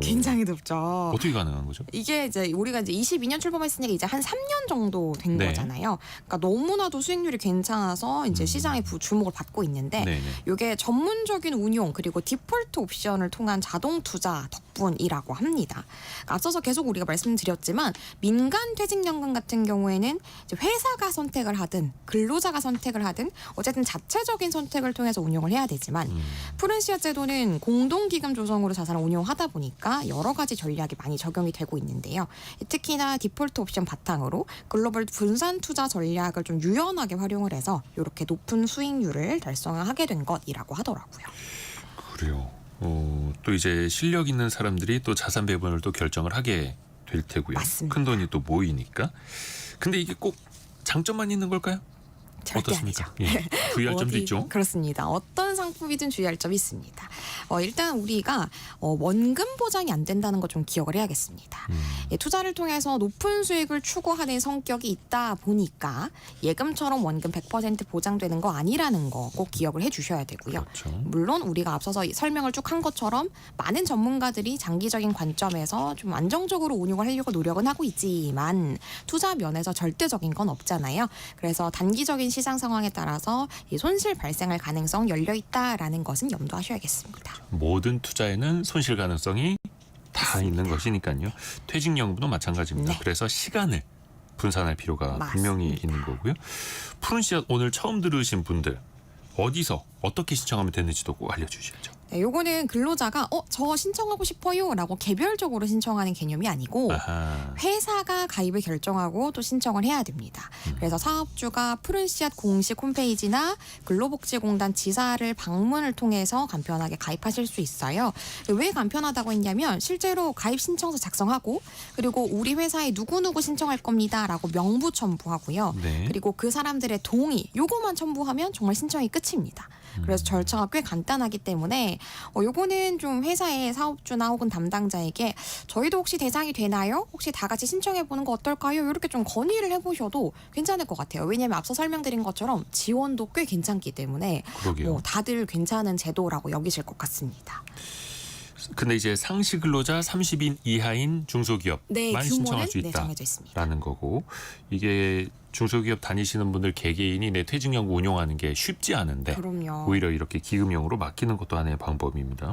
굉장히 높죠. 어떻게 가능한 거죠? 이게 이제 우리가 이제 22년 출범했으니까 이제 한 3년 정도 된 네. 거잖아요. 그러니까 너무나도 수익률이 괜찮아서 이제 시장의 주목을 받고 있는데 네네. 이게 전문적인 운용 그리고 디폴트 옵션을 통한 자동 투자 덕분이라고 합니다. 앞서서 계속 우리가 말씀드렸지만 민간 퇴직연금 같은 경우에는 이제 회사가 선택을 하든 근로자가 선택을 하든 어쨌든 자체적인 선택을 통해서 운용을 해야 되지만 푸른 씨앗 제도는 공동기금 조성으로 자산을 운용하다 보니까 여러 가지 전략이 많이 적용이 되고 있는데요. 특히나 디폴트 옵션 바탕으로 글로벌 분산 투자 전략을 좀 유연하게 활용을 해서 이렇게 높은 수익률을 달성하게 된 것이라고 하더라고요. 그래요. 또 이제 실력 있는 사람들이 또 자산 배분을 또 결정을 하게 될 테고요. 맞습니다. 큰 돈이 또 모이니까. 근데 이게 꼭 장점만 있는 걸까요? 절대 어떻습니까? 아니죠. 예. 주의할 점도 어디- 있죠. 그렇습니다. 어떤 상품이든 주의할 점이 있습니다. 일단 우리가 원금 보장이 안 된다는 것 좀 기억을 해야겠습니다. 예, 투자를 통해서 높은 수익을 추구하는 성격이 있다 보니까 예금처럼 원금 100% 보장되는 거 아니라는 거 꼭 기억을 해주셔야 되고요. 그렇죠. 물론 우리가 앞서서 설명을 쭉 한 것처럼 많은 전문가들이 장기적인 관점에서 좀 안정적으로 운용을 하려고 노력은 하고 있지만 투자 면에서 절대적인 건 없잖아요. 그래서 단기적인 시장 상황에 따라서 이 손실 발생할 가능성 열려 있다라는 것은 염두하셔야겠습니다. 모든 투자에는 손실 가능성이 다 있는 것이니까요. 퇴직연금도 마찬가지입니다. 네. 그래서 시간을 분산할 필요가 분명히 맞습니다. 있는 거고요. 푸른 씨앗 오늘 처음 들으신 분들 어디서 어떻게 신청하면 되는지도 꼭 알려주셔야죠. 네, 요거는 근로자가 저 신청하고 싶어요라고 개별적으로 신청하는 개념이 아니고 아하. 회사가 가입을 결정하고 또 신청을 해야 됩니다. 그래서 사업주가 푸른 씨앗 공식 홈페이지나 근로복지공단 지사를 방문을 통해서 간편하게 가입하실 수 있어요. 왜 간편하다고 했냐면 실제로 가입 신청서 작성하고 그리고 우리 회사에 누구누구 신청할 겁니다라고 명부 첨부하고요. 네. 그리고 그 사람들의 동의 요거만 첨부하면 정말 신청이 끝입니다. 그래서 절차가 꽤 간단하기 때문에 요거는 좀 회사의 사업주나 혹은 담당자에게 저희도 혹시 대상이 되나요? 혹시 다 같이 신청해보는 거 어떨까요? 이렇게 좀 건의를 해보셔도 괜찮을 것 같아요. 왜냐하면 앞서 설명드린 것처럼 지원도 꽤 괜찮기 때문에 그러게요. 다들 괜찮은 제도라고 여기실 것 같습니다. 근데 이제 상시 근로자 30인 이하인 중소기업만 네, 규모는 신청할 수 정해져 있습니다. 있다라는 거고 이게 중소기업 다니시는 분들 개개인이 내 퇴직연금 운용하는 게 쉽지 않은데 그럼요. 오히려 이렇게 기금형으로 맡기는 것도 하나의 방법입니다.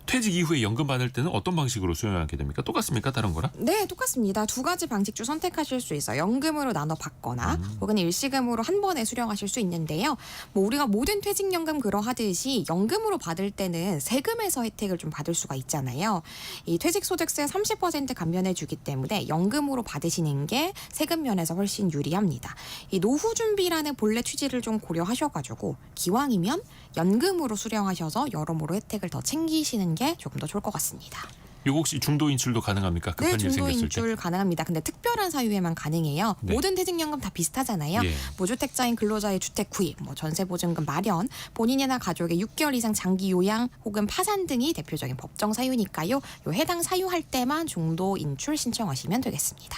퇴직 이후에 연금 받을 때는 어떤 방식으로 수령하게 됩니까? 똑같습니까? 다른 거랑? 네, 똑같습니다. 두 가지 방식 중 선택하실 수 있어요. 연금으로 나눠 받거나 혹은 일시금으로 한 번에 수령하실 수 있는데요. 우리가 모든 퇴직연금 그러하듯이 연금으로 받을 때는 세금에서 혜택을 좀 받을 수가 있잖아요. 이 퇴직소득세 30% 감면해주기 때문에 연금으로 받으시는 게 세금 면에서 훨씬 유리합니다. 이 노후준비라는 본래 취지를 좀 고려하셔가지고 기왕이면 연금으로 수령하셔서 여러모로 혜택을 더 챙기시는 게 조금 더 좋을 것 같습니다. 이거 혹시 중도 인출도 가능합니까? 급한 네, 일 중도 생겼을 때. 인출 가능합니다. 근데 특별한 사유에만 가능해요. 네. 모든 퇴직연금 다 비슷하잖아요. 예. 무주택자인 근로자의 주택 구입, 전세보증금 마련, 본인이나 가족의 6개월 이상 장기 요양 혹은 파산 등이 대표적인 법정 사유니까요. 요 해당 사유할 때만 중도 인출 신청하시면 되겠습니다.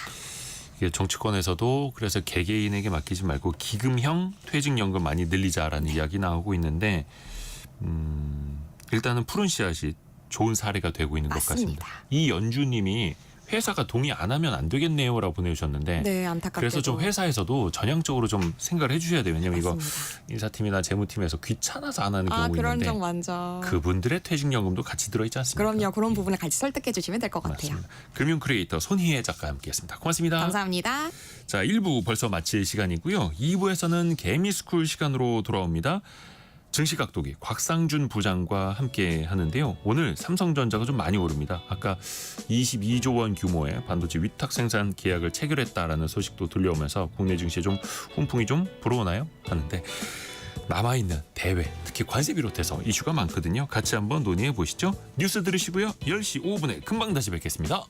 이게 정치권에서도 그래서 개개인에게 맡기지 말고 기금형 퇴직연금 많이 늘리자라는 이야기 나오고 있는데 일단은 푸른 씨앗이 좋은 사례가 되고 있는 것 같습니다. 맞습니다. 이연주님이 회사가 동의 안 하면 안 되겠네요라고 보내주셨는데 네, 안타깝게도. 그래서 좀 회사에서도 전향적으로 좀 생각을 해주셔야 돼요. 왜냐하면 이거 맞습니다. 인사팀이나 재무팀에서 귀찮아서 안 하는 경우 그런 있는데 점 완전. 그분들의 퇴직연금도 같이 들어있지 않습니까? 그럼요. 그런 예, 부분을 같이 설득해 주시면 될 것 같아요. 맞습니다. 금융 크리에이터 손희애 작가 함께했습니다. 고맙습니다. 감사합니다. 자, 1부 벌써 마칠 시간이고요. 2부에서는 개미스쿨 시간으로 돌아옵니다. 증시각도기 곽상준 부장과 함께 하는데요. 오늘 삼성전자가 좀 많이 오릅니다. 아까 22조 원 규모의 반도체 위탁 생산 계약을 체결했다라는 소식도 들려오면서 국내 증시에 좀 훈풍이 좀 불어오나요? 하는데 남아있는 대외, 특히 관세 비롯해서 이슈가 많거든요. 같이 한번 논의해 보시죠. 뉴스 들으시고요. 10시 5분에 금방 다시 뵙겠습니다.